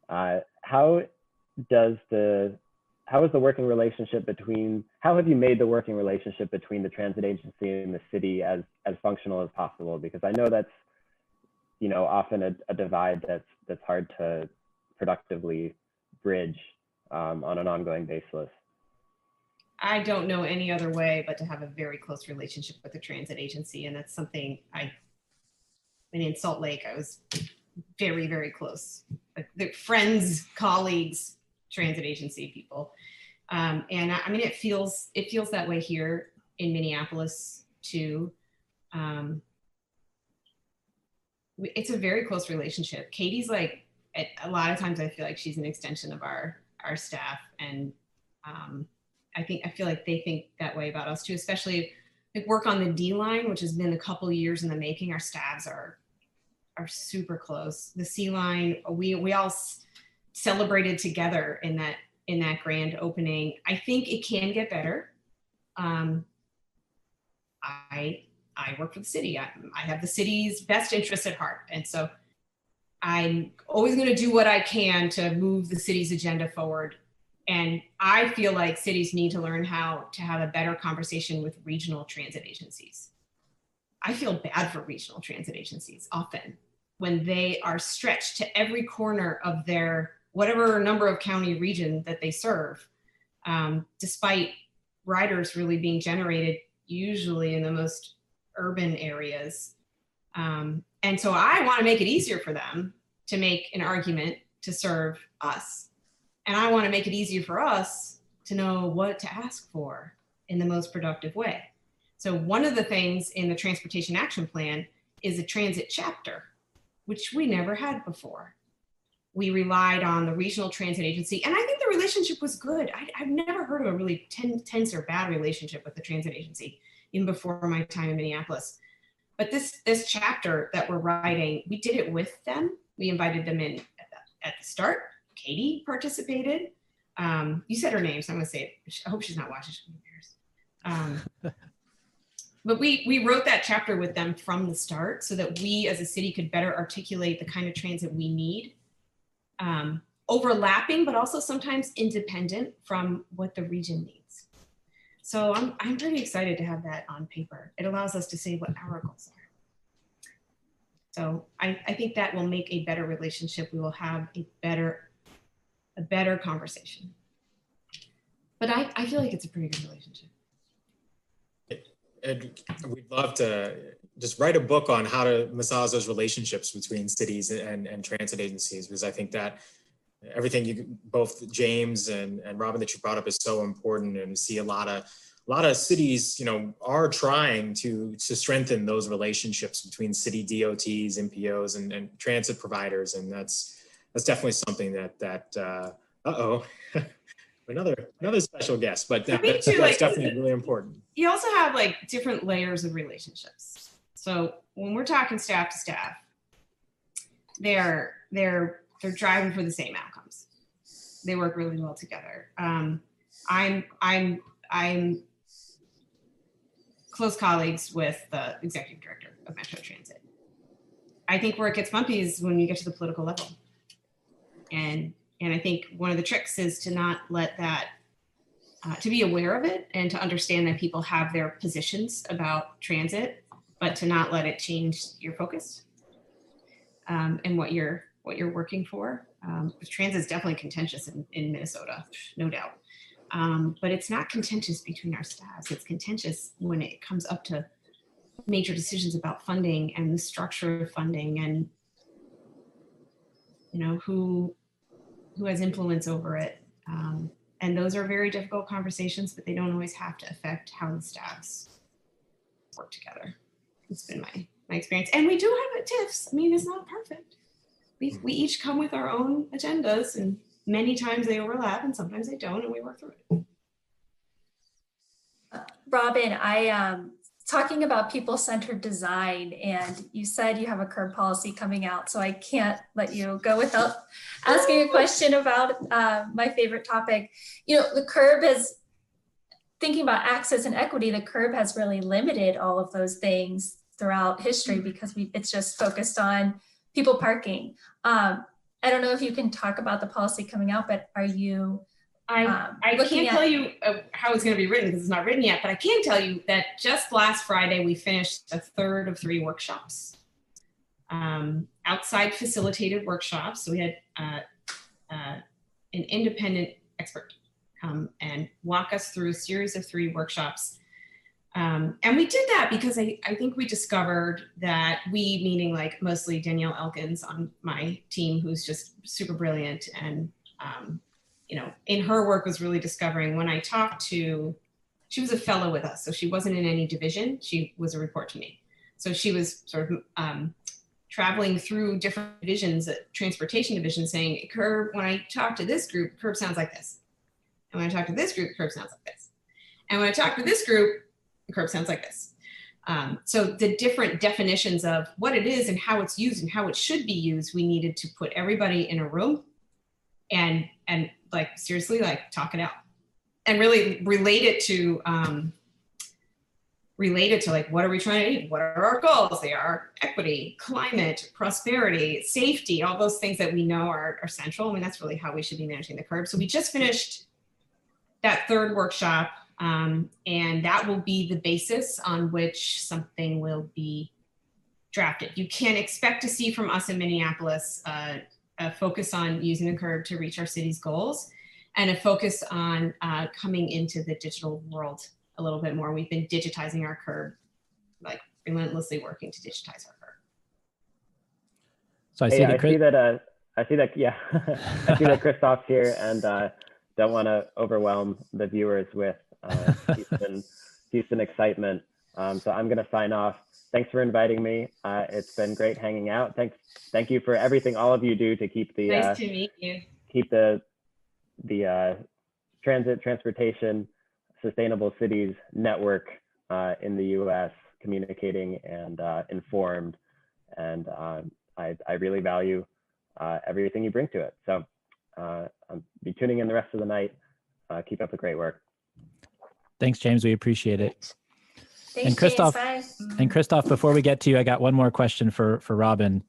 How is the working relationship how have you made the working relationship between the transit agency and the city as functional as possible? Because I know that's, you know, often a divide that's hard to productively bridge on an ongoing basis. I don't know any other way but to have a very close relationship with the transit agency. And that's something in Salt Lake, I was very, very close. Like the friends, colleagues, transit agency people. And I mean, it feels that way here in Minneapolis too. It's a very close relationship. Katie's like, a lot of times I feel like she's an extension of our staff. And I feel like they think that way about us too, especially like work on the D line, which has been a couple of years in the making. Our staffs are super close. The C line, we all celebrated together in that grand opening. I think it can get better. I work for the city. I have the city's best interests at heart. And so I'm always going to do what I can to move the city's agenda forward. And I feel like cities need to learn how to have a better conversation with regional transit agencies. I feel bad for regional transit agencies often when they are stretched to every corner of their whatever number of county region that they serve, despite riders really being generated usually in the most urban areas. And so I want to make it easier for them to make an argument to serve us. And I want to make it easier for us to know what to ask for in the most productive way. So one of the things in the Transportation Action Plan is a transit chapter, which we never had before. We relied on the regional transit agency, and I think the relationship was good. I've never heard of a really tense or bad relationship with the transit agency, even before my time in Minneapolis. But this chapter that we're writing, we did it with them. We invited them in at the start. Katie participated. You said her name, so I'm gonna say it. I hope she's not watching. But we wrote that chapter with them from the start so that we as a city could better articulate the kind of transit we need. Overlapping, but also sometimes independent from what the region needs. So I'm pretty excited to have that on paper. It allows us to say what our goals are. So I think that will make a better relationship. We will have a better conversation. But I feel like it's a pretty good relationship. And we'd love to just write a book on how to massage those relationships between cities and transit agencies, because I think that everything both James and Robin that you brought up is so important, and see a lot of cities, you know, are trying to strengthen those relationships between city DOTs, MPOs, and transit providers, and that's definitely something that another special guest, but that's definitely really important. You also have like different layers of relationships. So when we're talking staff to staff, they're driving for the same outcomes. They work really well together. I'm close colleagues with the executive director of Metro Transit. I think where it gets bumpy is when you get to the political level. And I think one of the tricks is to not let that, to be aware of it and to understand that people have their positions about transit, but to not let it change your focus and what you're working for. Transit is definitely contentious in Minnesota, no doubt. But it's not contentious between our staffs. It's contentious when it comes up to major decisions about funding and the structure of funding and, you know, who has influence over it. And those are very difficult conversations, but they don't always have to affect how the staffs work together. It's been my experience. And we do have tiffs. I mean, it's not perfect. We each come with our own agendas, and many times they overlap and sometimes they don't, and we work through it. Robin, talking about people-centered design, and you said you have a curb policy coming out, so I can't let you go without asking a question about my favorite topic. You know, the curb is, thinking about access and equity, the curb has really limited all of those things throughout history because it's just focused on people parking. I don't know if you can talk about the policy coming out, but are you I can't tell you how it's going to be written because it's not written yet, but I can tell you that just last Friday, we finished a third of 3 workshops, outside facilitated workshops. So we had an independent expert come and walk us through a series of 3 workshops. And we did that because I think we discovered that we, meaning like mostly Danielle Elkins on my team, who's just super brilliant and, you know, in her work was really discovering when I talked to, she was a fellow with us. So she wasn't in any division. She was a report to me. So she was sort of traveling through different divisions, transportation divisions, saying, curb, when I talk to this group, curb sounds like this. And when I talk to this group, curb sounds like this. And when I talk to this group, the curb sounds like this. So the different definitions of what it is and how it's used and how it should be used, we needed to put everybody in a room and like seriously, like talk it out and really relate it to like, what are we trying to do? What are our goals? They are equity, climate, prosperity, safety, all those things that we know are central. I mean, that's really how we should be managing the curb. So we just finished that 3rd workshop, and that will be the basis on which something will be drafted. You can expect to see from us in Minneapolis a focus on using the curb to reach our city's goals, and a focus on coming into the digital world a little bit more. We've been digitizing our curb, like relentlessly working to digitize our curb. So I see that, I see that Christoph's here, and don't want to overwhelm the viewers with Houston excitement. So I'm going to sign off. Thanks for inviting me. It's been great hanging out. Thank you for everything all of you do to keep the nice to meet you. Keep the transportation sustainable cities network in the U.S. communicating and informed, and I really value everything you bring to it. So I'll be tuning in the rest of the night. Keep up the great work. Thanks, James. We appreciate it. Thanks, And Christof, James, bye. and Christof, before we get to you, I got one more question for Robin.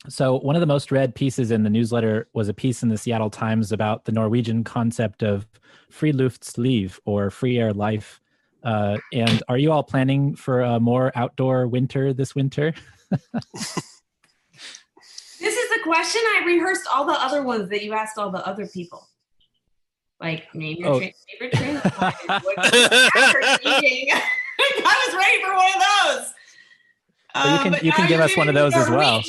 So one of the most read pieces in the newsletter was a piece in the Seattle Times about the Norwegian concept of friluftsliv, or free air life. And are you all planning for a more outdoor winter this winter? This is the question. I rehearsed all the other ones that you asked all the other people. Like, name your favorite transport. I was ready for one of those. So you can give us one of those as well.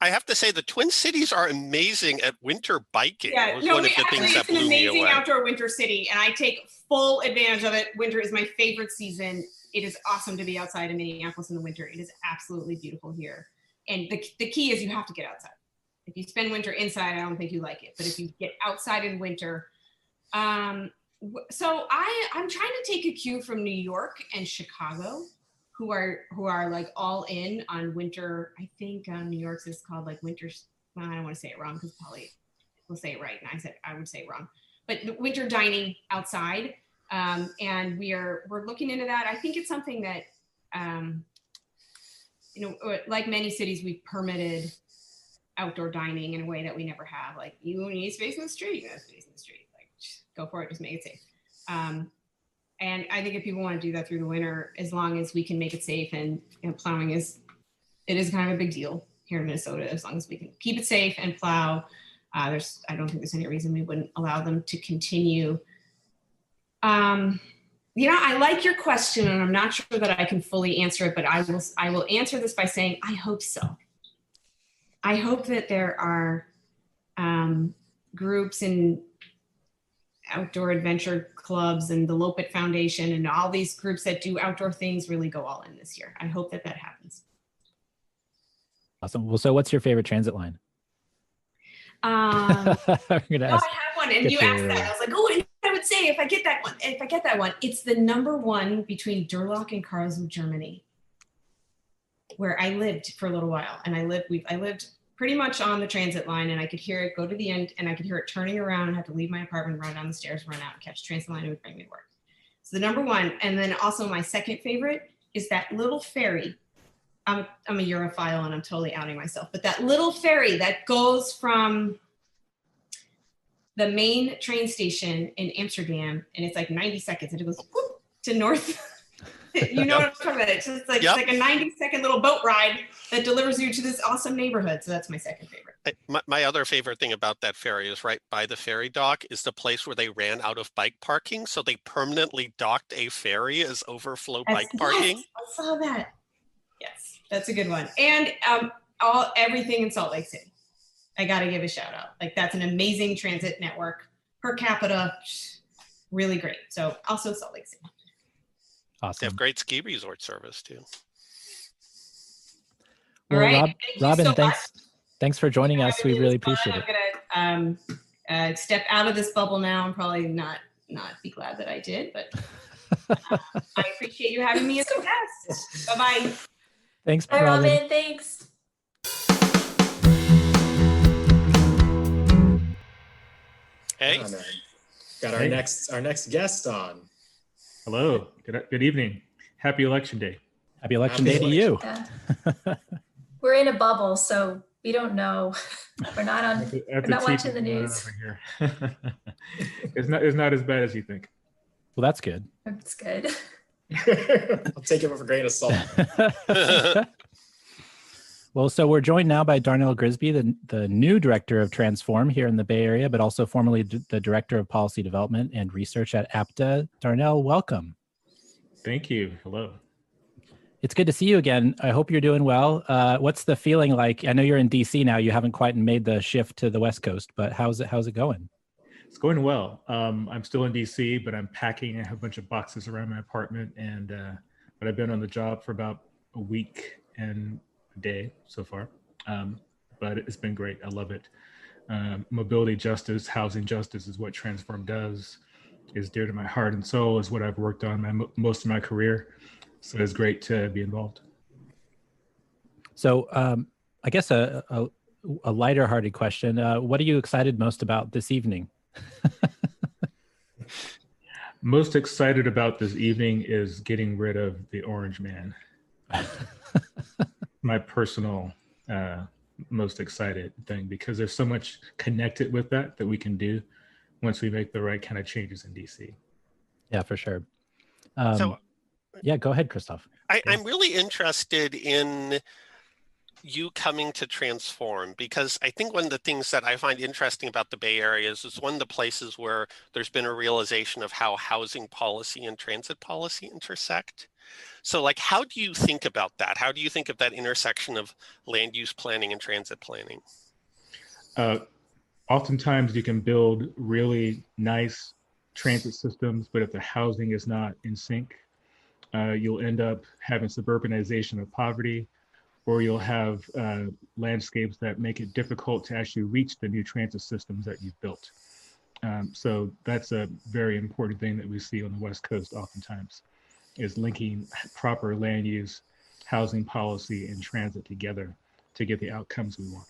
I have to say the Twin Cities are amazing at winter biking. Yeah, It was one of the things that it's an blew me amazing away. outdoor winter city, and I take full advantage of it. Winter is my favorite season. It is awesome to be outside in Minneapolis in the winter. It is absolutely beautiful here. And the key is you have to get outside. If you spend winter inside, I don't think you like it. But if you get outside in winter, so I'm trying to take a cue from New York and Chicago, who are like all in on winter. I think New York's is called like winter. Well, I don't want to say it wrong because Polly will say it right, and I would say it wrong. But the winter dining outside, And we're looking into that. I think it's something that, like many cities, we've permitted outdoor dining in a way that we never have. Like, you need space in the street, you have space in the street. Like, just go for it, just make it safe. And I think if people want to do that through the winter, as long as we can make it safe, and plowing it is kind of a big deal here in Minnesota. As long as we can keep it safe and plow, I don't think there's any reason we wouldn't allow them to continue. I like your question, and I'm not sure that I can fully answer it, but I will answer this by saying I hope so. I hope that there are groups and outdoor adventure clubs and the Lopet Foundation and all these groups that do outdoor things really go all in this year. I hope that happens. Awesome. Well, so what's your favorite transit line? I'm gonna ask. I have one, and you asked that. I was like, oh, and I would say if I get that one, it's the number one between Durlach and Karlsruhe, Germany, where I lived for a little while, and I lived pretty much on the transit line, and I could hear it go to the end, and I could hear it turning around. I had to leave my apartment, run down the stairs, run out, and catch the transit line. It would bring me to work. So the number one, and then also my second favorite is that little ferry. I'm a Europhile, and I'm totally outing myself, but that little ferry that goes from the main train station in Amsterdam, and it's like 90 seconds, and it goes whoop, to North. You know what I'm talking about? It's just like, It's like a 90-second little boat ride that delivers you to this awesome neighborhood. So that's my second favorite. My other favorite thing about that ferry is right by the ferry dock is the place where they ran out of bike parking. So they permanently docked a ferry as overflow bike parking. Yes, I saw that. Yes, that's a good one. And everything in Salt Lake City. I got to give a shout out. Like, that's an amazing transit network per capita. Really great. So also Salt Lake City. Awesome. They have great ski resort service too. Well, All right. Robin, so thanks for joining us. We really appreciate it. I'm gonna step out of this bubble now. I'm probably not be glad that I did, but I appreciate you having me as a guest. Bye-bye. Thanks, Bye, Robin. Thanks. Hey. Got our next guest on. Hello. Good evening. Happy Election Day. Happy Election Day to you. Yeah. We're in a bubble, so we don't know. We're not on. We're not watching the news. It's not as bad as you think. Well, that's good. It's good. I'll take it with a grain of salt. Well, so we're joined now by Darnell Grisby, the new director of Transform here in the Bay Area, but also formerly the director of policy development and research at APTA. Darnell, welcome. Thank you. Hello. It's good to see you again. I hope you're doing well. What's the feeling like? I know you're in DC now. You haven't quite made the shift to the West Coast, but how's it going? It's going well. I'm still in DC, but I'm packing. I have a bunch of boxes around my apartment, but I've been on the job for about a week and a day so far. But it's been great. I love it. Mobility justice, housing justice is what Transform does. Is dear to my heart and soul. Is what I've worked on most of my career. So it's great to be involved. So I guess a lighter hearted question. What are you excited most about this evening? Most excited about this evening is getting rid of the orange man. My personal most excited thing, because there's so much connected with that we can do once we make the right kind of changes in DC. Yeah, for sure. Yeah, go ahead, Christof. I'm really interested in you coming to Transform, because I think one of the things that I find interesting about the Bay Area is it's one of the places where there's been a realization of how housing policy and transit policy intersect. So like, how do you think about that? How do you think of that intersection of land use planning and transit planning? Oftentimes you can build really nice transit systems, but if the housing is not in sync, you'll end up having suburbanization of poverty, or you'll have landscapes that make it difficult to actually reach the new transit systems that you've built. So that's a very important thing that we see on the West Coast oftentimes, is linking proper land use, housing policy, and transit together to get the outcomes we want.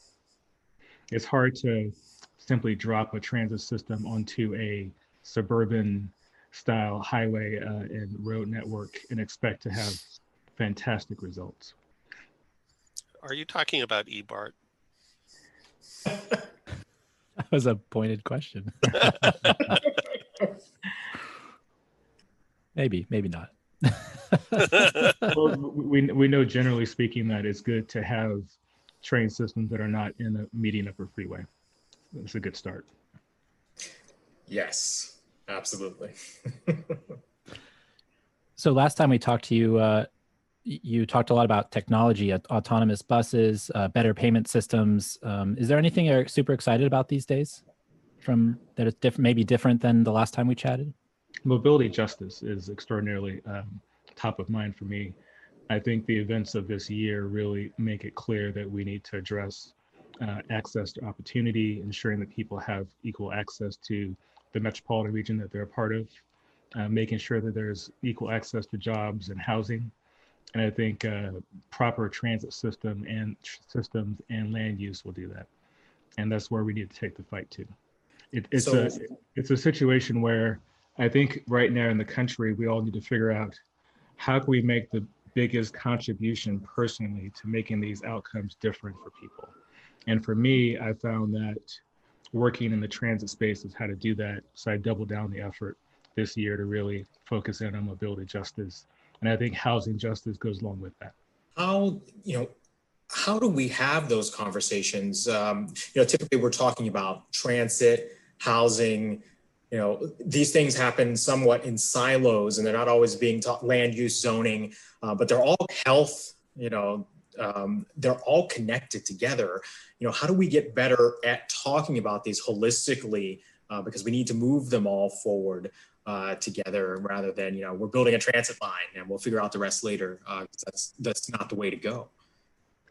It's hard to simply drop a transit system onto a suburban style highway and road network and expect to have fantastic results. Are you talking about eBart? That was a pointed question. Maybe not. Well, we know generally speaking that it's good to have train systems that are not in a median upper freeway. It's a good start. Yes, absolutely. So last time we talked to you, you talked a lot about technology, autonomous buses, better payment systems. Is there anything you're super excited about these days that is different, maybe different than the last time we chatted? Mobility justice is extraordinarily top of mind for me. I think the events of this year really make it clear that we need to address access to opportunity, ensuring that people have equal access to the metropolitan region that they're a part of, making sure that there's equal access to jobs and housing. And I think proper transit systems and land use will do that. And that's where we need to take the fight to. It's a situation where I think right now in the country, we all need to figure out how can we make the biggest contribution personally to making these outcomes different for people. And for me, I found that working in the transit space is how to do that. So I doubled down the effort this year to really focus in on mobility justice. And I think housing justice goes along with that. How do we have those conversations? Typically we're talking about transit, housing, these things happen somewhat in silos and they're not always being taught, land use, zoning, but they're all health, they're all connected together. How do we get better at talking about these holistically? Because we need to move them all forward together rather than, we're building a transit line and we'll figure out the rest later. That's not the way to go.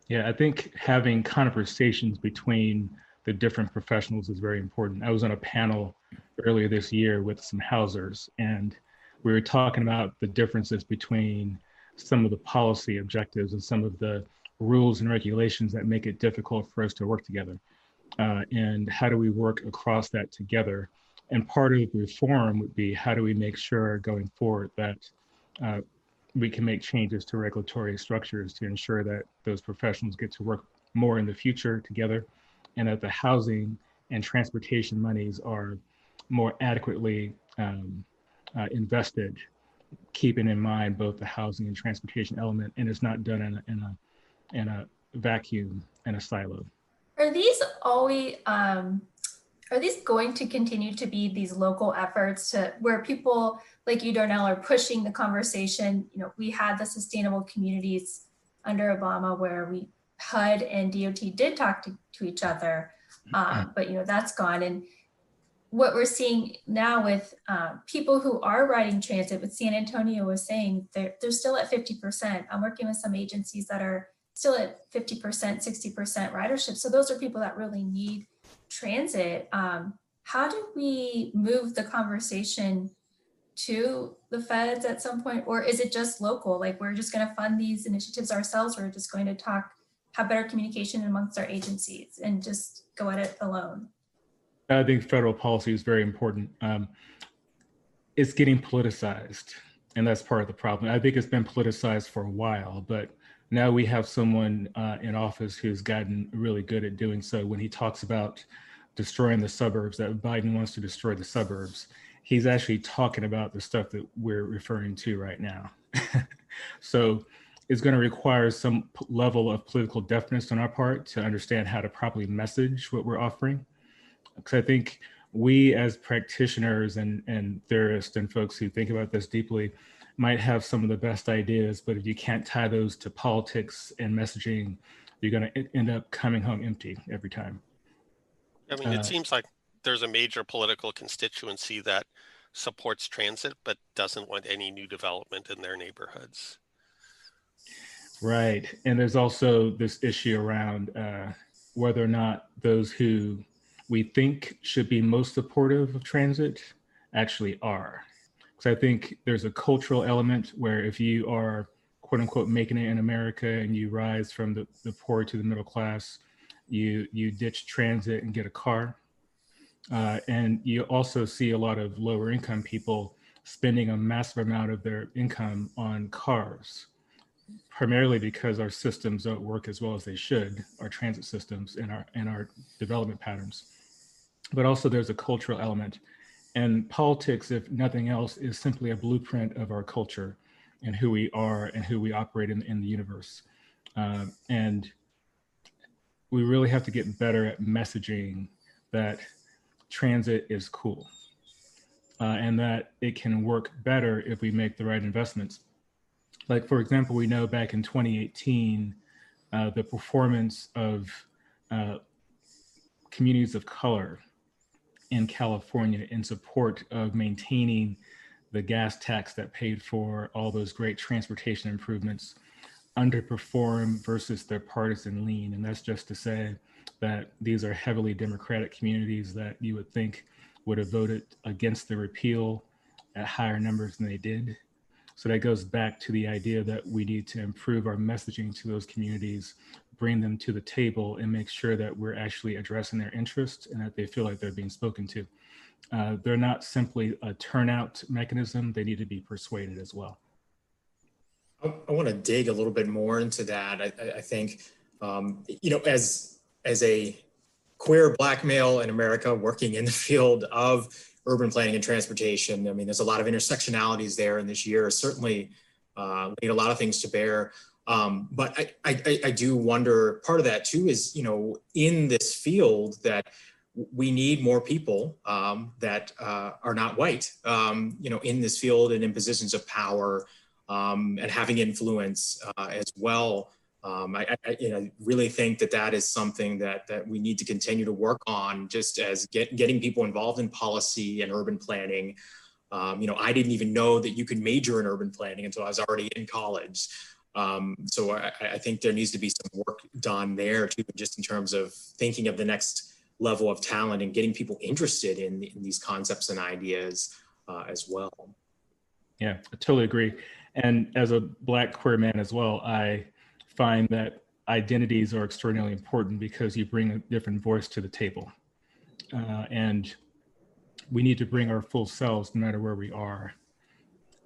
Yeah, I think having conversations between the different professionals is very important. I was on a panel earlier this year with some housers, and we were talking about the differences between some of the policy objectives and some of the rules and regulations that make it difficult for us to work together. And how do we work across that together? And part of the reform would be how do we make sure going forward that we can make changes to regulatory structures to ensure that those professionals get to work more in the future together, and that the housing and transportation monies are more adequately invested, keeping in mind both the housing and transportation element, and it's not done in a vacuum, in a silo. Are these always, are these going to continue to be these local efforts to where people like you, Darnell, are pushing the conversation? We had the sustainable communities under Obama where HUD and DOT did talk to each other, but that's gone. And what we're seeing now with people who are riding transit, what San Antonio was saying, they're still at 50%. I'm working with some agencies that are still at 50%, 60% ridership. So those are people that really need transit. How do we move the conversation to the feds at some point, or is it just local? Like we're just going to fund these initiatives ourselves. We're just going to have better communication amongst our agencies and just go at it alone. I think federal policy is very important. It's getting politicized, and that's part of the problem. I think it's been politicized for a while, but now we have someone in office who's gotten really good at doing so. When he talks about destroying the suburbs, that Biden wants to destroy the suburbs, he's actually talking about the stuff that we're referring to right now. So it's going to require some level of political deftness on our part to understand how to properly message what we're offering. Because I think we as practitioners and theorists and folks who think about this deeply might have some of the best ideas, but if you can't tie those to politics and messaging, you're going to end up coming home empty every time. I mean, it seems like there's a major political constituency that supports transit, but doesn't want any new development in their neighborhoods. Right. And there's also this issue around whether or not those who we think should be most supportive of transit actually are. Because I think there's a cultural element where if you are, quote unquote, making it in America and you rise from the poor to the middle class, you ditch transit and get a car. And you also see a lot of lower income people spending a massive amount of their income on cars, primarily because our systems don't work as well as they should, our transit systems and our development patterns. But also there's a cultural element. And politics, if nothing else, is simply a blueprint of our culture and who we are and who we operate in the universe. And we really have to get better at messaging that transit is cool and that it can work better if we make the right investments. Like, for example, we know back in 2018, the performance of communities of color in California in support of maintaining the gas tax that paid for all those great transportation improvements underperform versus their partisan lean. And that's just to say that these are heavily Democratic communities that you would think would have voted against the repeal at higher numbers than they did. So that goes back to the idea that we need to improve our messaging to those communities, bring them to the table, and make sure that we're actually addressing their interests and that they feel like they're being spoken to. They're not simply a turnout mechanism, they need to be persuaded as well. I want to dig a little bit more into that. I think, as a queer Black male in America working in the field of urban planning and transportation, I mean, there's a lot of intersectionalities there, and this year has certainly laid a lot of things to bear. But I do wonder, part of that too is, in this field that we need more people that are not white, in this field and in positions of power and having influence as well. I really think that is something that we need to continue to work on, just as getting people involved in policy and urban planning. I didn't even know that you could major in urban planning until I was already in college. So I think there needs to be some work done there too, just in terms of thinking of the next level of talent and getting people interested in these concepts and ideas as well. Yeah, I totally agree. And as a Black queer man as well, I find that identities are extraordinarily important because you bring a different voice to the table. And we need to bring our full selves no matter where we are.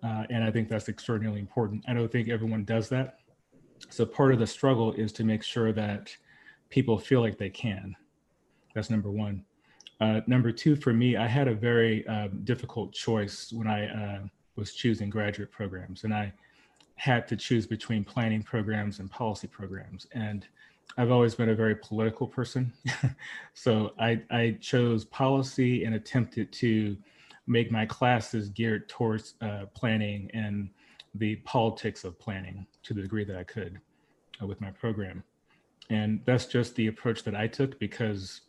And I think that's extraordinarily important. I don't think everyone does that. So part of the struggle is to make sure that people feel like they can. That's number one. Number two, for me, I had a very difficult choice when I was choosing graduate programs, and I had to choose between planning programs and policy programs. And I've always been a very political person. So I chose policy and attempted to make my classes geared towards planning and the politics of planning to the degree that I could with my program. And that's just the approach that I took because,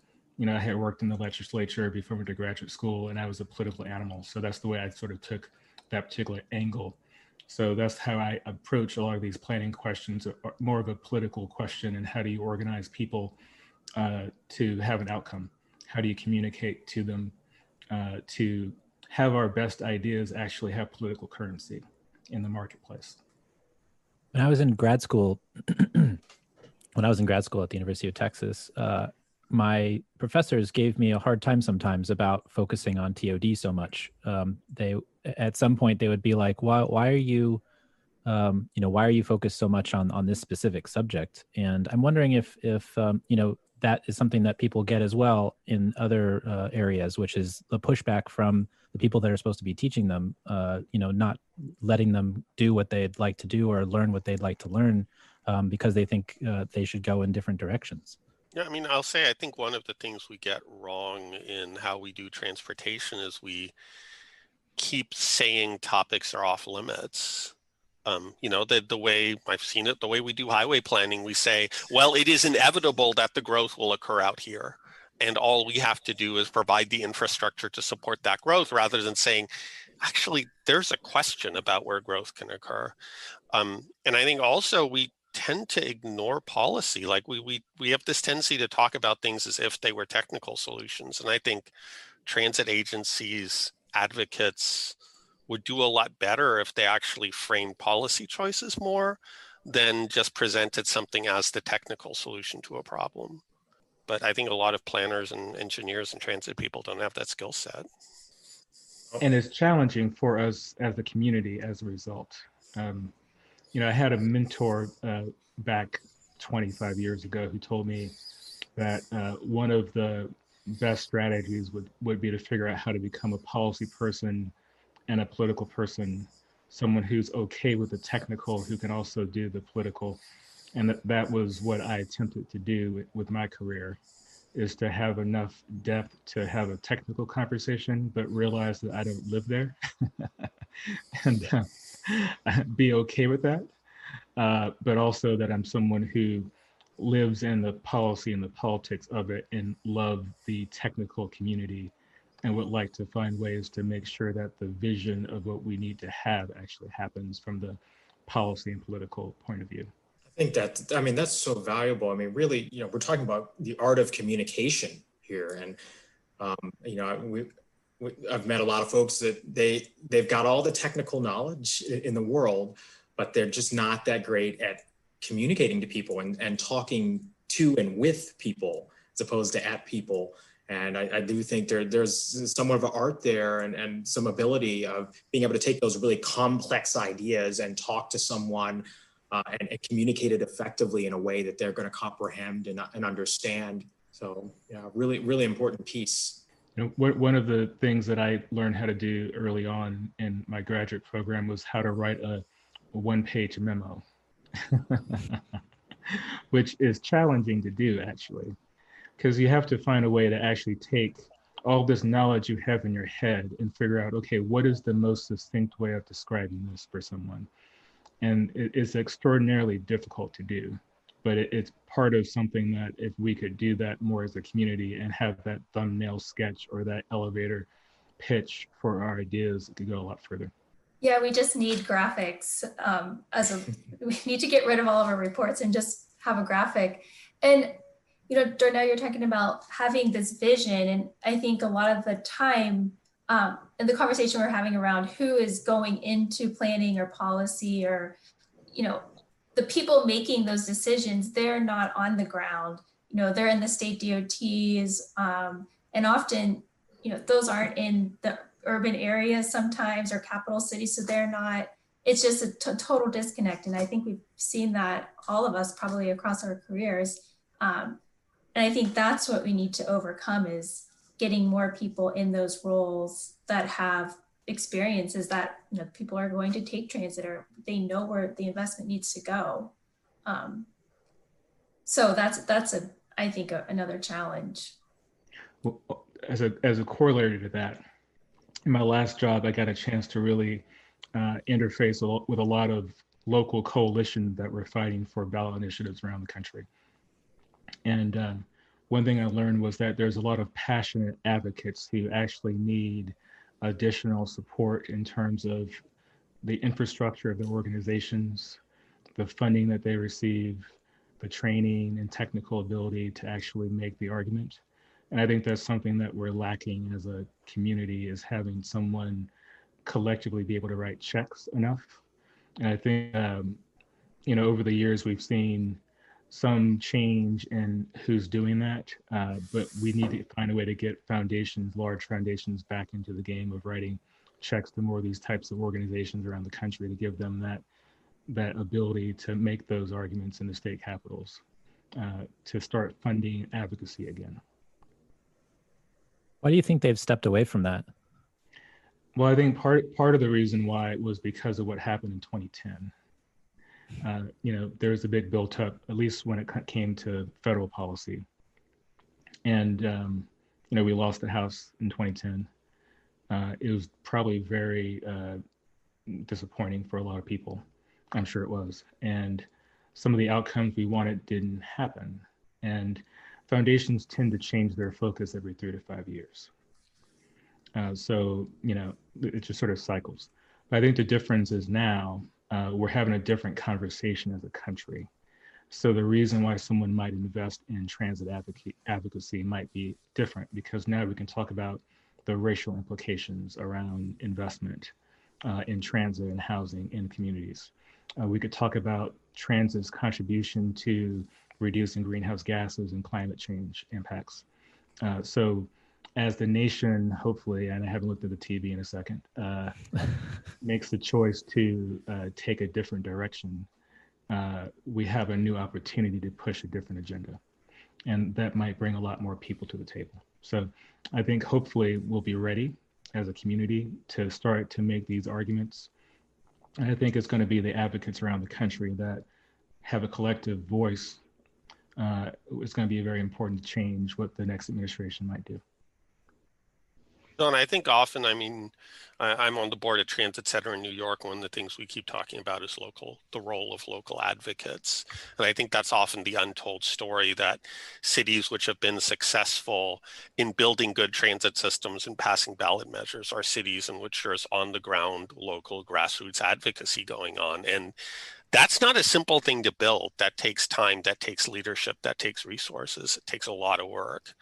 I had worked in the legislature before I went to graduate school, and I was a political animal. So that's the way I sort of took that particular angle. So that's how I approach a lot of these planning questions, more of a political question, and how do you organize people to have an outcome? How do you communicate to them to have our best ideas actually have political currency in the marketplace? When I was in grad school, at the University of Texas, my professors gave me a hard time sometimes about focusing on TOD so much. At some point they would be like, why are you focused so much on this specific subject? And I'm wondering if that is something that people get as well in other areas, which is the pushback from the people that are supposed to be teaching them, not letting them do what they'd like to do or learn what they'd like to learn because they think they should go in different directions. Yeah, I'll say I think one of the things we get wrong in how we do transportation is we keep saying topics are off limits. The way I've seen it, the way we do highway planning, we say, well, it is inevitable that the growth will occur out here. And all we have to do is provide the infrastructure to support that growth, rather than saying, actually, there's a question about where growth can occur. And I think also we tend to ignore policy. Like we have this tendency to talk about things as if they were technical solutions. And I think transit agencies, advocates would do a lot better if they actually framed policy choices more than just presented something as the technical solution to a problem. But I think a lot of planners and engineers and transit people don't have that skill set. And it's challenging for us as a community as a result. I had a mentor back 25 years ago who told me that one of the best strategies would be to figure out how to become a policy person and a political person, someone who's okay with the technical, who can also do the political. And that was what I attempted to do with my career, is to have enough depth to have a technical conversation, but realize that I don't live there and be okay with that. But also that I'm someone who lives in the policy and the politics of it and love the technical community and would like to find ways to make sure that the vision of what we need to have actually happens from the policy and political point of view. I think that's so valuable. I mean, really, we're talking about the art of communication here. And, I've met a lot of folks that they've got all the technical knowledge in the world, but they're just not that great at communicating to people and talking to and with people as opposed to at people. And I do think there's somewhat of an art there and some ability of being able to take those really complex ideas and talk to someone and communicate it effectively in a way that they're going to comprehend and understand. So yeah, really, really important piece. One of the things that I learned how to do early on in my graduate program was how to write a one-page memo, which is challenging to do actually, because you have to find a way to actually take all this knowledge you have in your head and figure out, okay, what is the most succinct way of describing this for someone? And it's extraordinarily difficult to do, but it's part of something that if we could do that more as a community and have that thumbnail sketch or that elevator pitch for our ideas, it could go a lot further. Yeah, we just need graphics. We need to get rid of all of our reports and just have a graphic. And, Darnell, you're talking about having this vision. And I think a lot of the time, in the conversation we're having around who is going into planning or policy or, the people making those decisions, they're not on the ground, they're in the state DOTs. And often, those aren't in the urban areas sometimes or capital cities. So they're not, it's just a total disconnect. And I think we've seen that, all of us probably across our careers. And I think that's what we need to overcome, is getting more people in those roles that have experiences that people are going to take transit, or they know where the investment needs to go. So that's I think another challenge. Well, as a corollary to that, in my last job, I got a chance to really interface with a lot of local coalitions that were fighting for ballot initiatives around the country. And one thing I learned was that there's a lot of passionate advocates who actually need additional support in terms of the infrastructure of their organizations, the funding that they receive, the training and technical ability to actually make the argument. And I think that's something that we're lacking as a community, is having someone collectively be able to write checks enough. And I think, over the years, we've seen some change in who's doing that, but we need to find a way to get large foundations back into the game of writing checks to more of these types of organizations around the country to give them that ability to make those arguments in the state capitals, to start funding advocacy again. Why do you think they've stepped away from that? Well, I think part of the reason why was because of what happened in 2010. There was a big built-up, at least when it came to federal policy. And, we lost the House in 2010. It was probably very disappointing for a lot of people. I'm sure it was. And some of the outcomes we wanted didn't happen. And foundations tend to change their focus every 3 to 5 years. So, it just sort of cycles. But I think the difference is now, we're having a different conversation as a country. So the reason why someone might invest in transit advocacy might be different, because now we can talk about the racial implications around investment in transit and housing in communities. We could talk about transit's contribution to reducing greenhouse gases and climate change impacts. So as the nation, hopefully, and I haven't looked at the TV in a second, makes the choice to take a different direction, we have a new opportunity to push a different agenda. And that might bring a lot more people to the table. So I think hopefully we'll be ready as a community to start to make these arguments. And I think it's going to be the advocates around the country that have a collective voice. It's going to be very important to change what the next administration might do. And I think often, I mean, I'm on the board of Transit Center in New York. One of the things we keep talking about is the role of local advocates. And I think that's often the untold story, that cities which have been successful in building good transit systems and passing ballot measures are cities in which there's on the ground local grassroots advocacy going on. And that's not a simple thing to build. That takes time, that takes leadership, that takes resources. It takes a lot of work.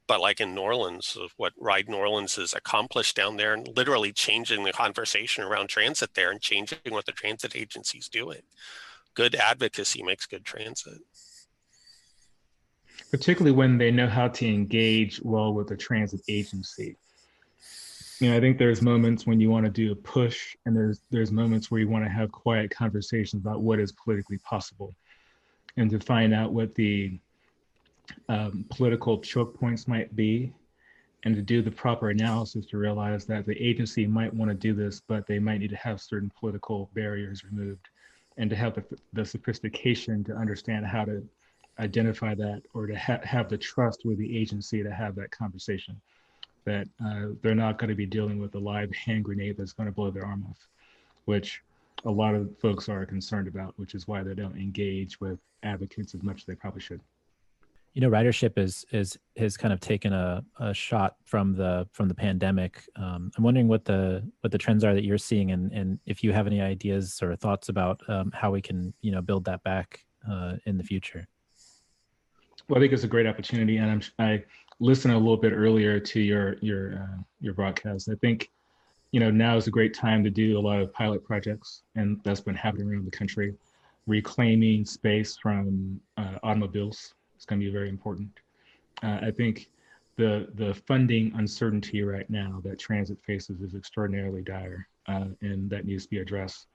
But like in New Orleans, what Ride New Orleans has accomplished down there, and literally changing the conversation around transit there and changing what the transit agencies do it. Good advocacy makes good transit. Particularly when they know how to engage well with the transit agency. You know, I think there's moments when you want to do a push, and there's moments where you want to have quiet conversations about what is politically possible, and to find out what the political choke points might be, and to do the proper analysis to realize that the agency might want to do this, but they might need to have certain political barriers removed, and to have the sophistication to understand how to identify that, or to have the trust with the agency to have that conversation, that they're not going to be dealing with a live hand grenade that's going to blow their arm off, which a lot of folks are concerned about, which is why they don't engage with advocates as much as they probably should. You know, ridership has kind of taken a shot from the pandemic. I'm wondering what the trends are that you're seeing, and if you have any ideas or thoughts about how we can, you know, build that back in the future. Well, I think it's a great opportunity, and I listened a little bit earlier to your broadcast. I think, you know, now is a great time to do a lot of pilot projects, and that's been happening around the country, reclaiming space from automobiles. It's going to be very important. I think the funding uncertainty right now that transit faces is extraordinarily dire, and that needs to be addressed.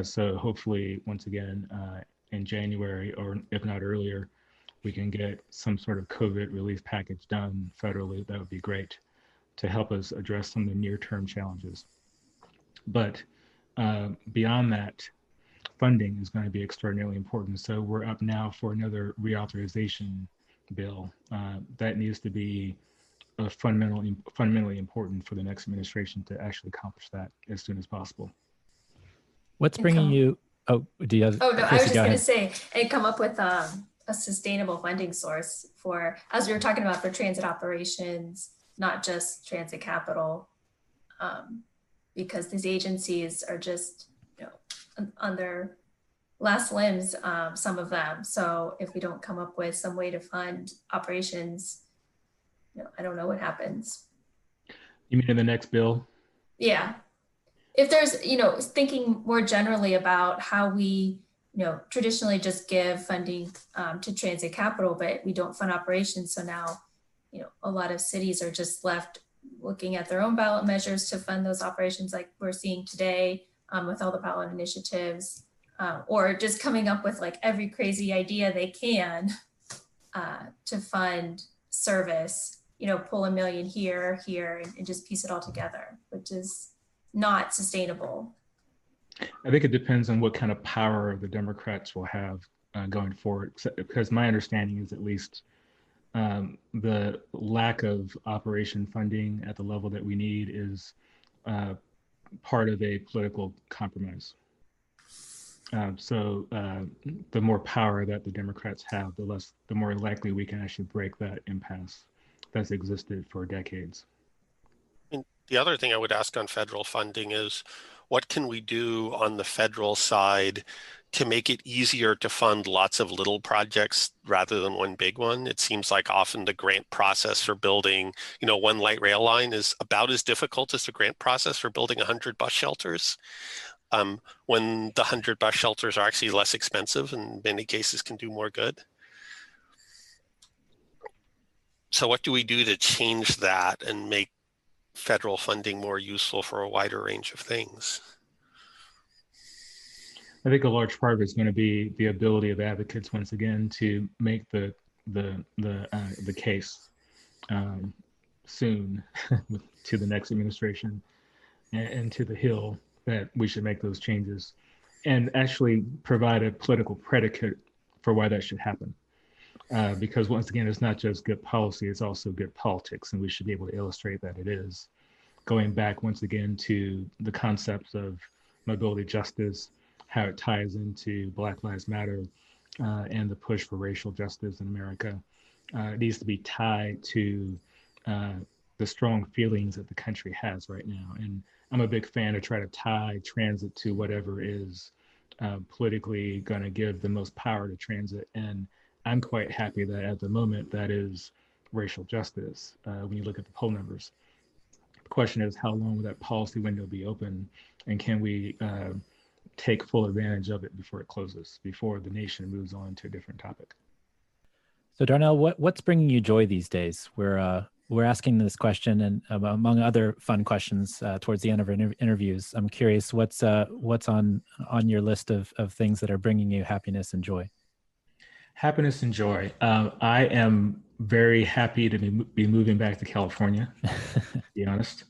So hopefully, once again, in January, or if not earlier, we can get some sort of COVID relief package done federally. That would be great to help us address some of the near-term challenges. But beyond that, funding is going to be extraordinarily important. So we're up now for another reauthorization bill. That needs to be fundamentally important for the next administration to actually accomplish that as soon as possible. What's bringing you? Oh, do you have? Oh no, Chrissy, I was just going to ahead. say, and come up with a sustainable funding source for, as we were talking about, for transit operations, not just transit capital, because these agencies are just, you know, on their last limbs, some of them. So if we don't come up with some way to fund operations, you know, I don't know what happens. You mean in the next bill? Yeah. If there's, you know, thinking more generally about how we, you know, traditionally just give funding to transit capital, but we don't fund operations. So now, you know, a lot of cities are just left looking at their own ballot measures to fund those operations, like we're seeing today with all the ballot initiatives, or just coming up with like every crazy idea they can to fund service, you know, pull $1 million here, and just piece it all together, which is not sustainable. I think it depends on what kind of power the Democrats will have going forward, because my understanding is at least the lack of operation funding at the level that we need is part of a political compromise. So the more power that the Democrats have, the more likely we can actually break that impasse that's existed for decades. And the other thing I would ask on federal funding is, what can we do on the federal side to make it easier to fund lots of little projects rather than one big one? It seems like often the grant process for building, you know, one light rail line is about as difficult as the grant process for building 100 bus shelters. When the 100 bus shelters are actually less expensive and in many cases can do more good. So what do we do to change that and make federal funding more useful for a wider range of things? I think a large part of it is going to be the ability of advocates once again to make the case soon to the next administration and to the Hill that we should make those changes, and actually provide a political predicate for why that should happen. Because once again, it's not just good policy, it's also good politics, and we should be able to illustrate that it is. Going back once again to the concepts of mobility justice, how it ties into Black Lives Matter and the push for racial justice in America. It needs to be tied to the strong feelings that the country has right now. And I'm a big fan of try to tie transit to whatever is politically going to give the most power to transit. And I'm quite happy that at the moment that is racial justice when you look at the poll numbers. The question is, how long will that policy window be open, and can we take full advantage of it before it closes, before the nation moves on to a different topic? So Darnell, what's bringing you joy these days? We're asking this question, and among other fun questions towards the end of our interviews, I'm curious what's on your list of things that are bringing you happiness and joy. Happiness and joy. I am very happy to be moving back to California, to be honest.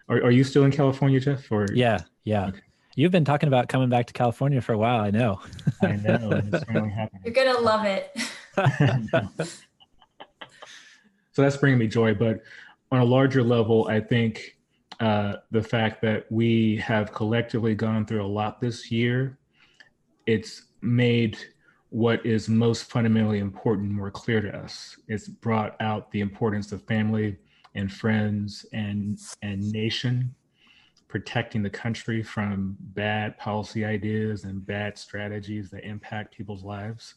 Are you still in California, Jeff? Or Yeah. Okay. You've been talking about coming back to California for a while, I know. I know, and it's finally happening. You're gonna love it. So that's bringing me joy. But on a larger level, I think the fact that we have collectively gone through a lot this year, it's made what is most fundamentally important more clear to us. It's brought out the importance of family and friends and nation, protecting the country from bad policy ideas and bad strategies that impact people's lives.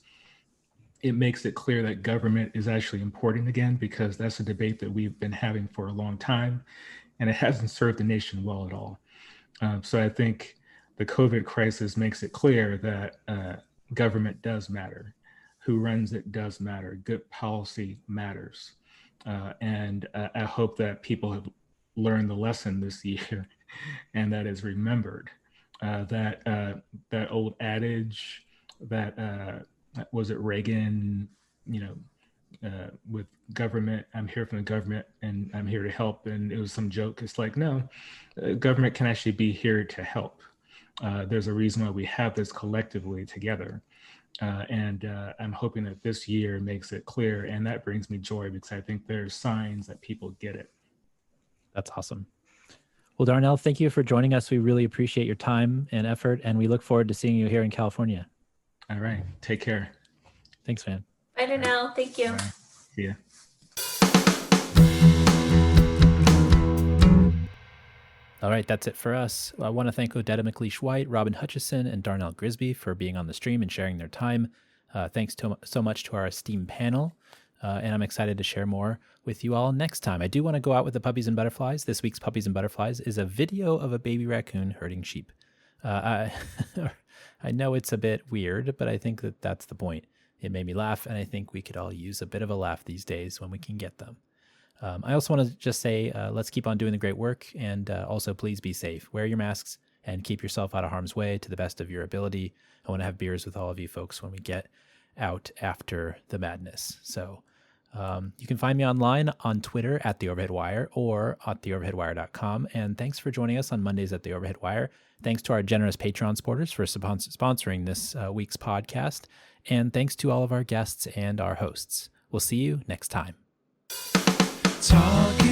It makes it clear that government is actually important again, because that's a debate that we've been having for a long time, and it hasn't served the nation well at all. So I think the COVID crisis makes it clear that government does matter. Who runs it does matter. Good policy matters. And I hope that people have learned the lesson this year, and that is remembered. That old adage that was it Reagan, with government, I'm here from the government and I'm here to help. And it was some joke. It's like, no, government can actually be here to help. There's a reason why we have this collectively together. And I'm hoping that this year makes it clear. And that brings me joy, because I think there's signs that people get it. That's awesome. Well, Darnell, thank you for joining us. We really appreciate your time and effort, and we look forward to seeing you here in California. All right. Take care. Thanks, man. Bye, Darnell. Thank you. Bye. See ya. All right, that's it for us. I want to thank Odetta Macleish White, Robin Hutcheson, and Darnell Grisby for being on the stream and sharing their time. Thanks so much to our esteemed panel. And I'm excited to share more with you all next time. I do want to go out with the puppies and butterflies. This week's Puppies and Butterflies is a video of a baby raccoon herding sheep. I know it's a bit weird, but I think that that's the point. It made me laugh, and I think we could all use a bit of a laugh these days when we can get them. I also want to just say, let's keep on doing the great work, and also please be safe. Wear your masks and keep yourself out of harm's way to the best of your ability. I want to have beers with all of you folks when we get out after the madness. So you can find me online on Twitter at The Overhead Wire or at theoverheadwire.com. And thanks for joining us on Mondays at The Overhead Wire. Thanks to our generous Patreon supporters for sponsoring this week's podcast. And thanks to all of our guests and our hosts. We'll see you next time. Talking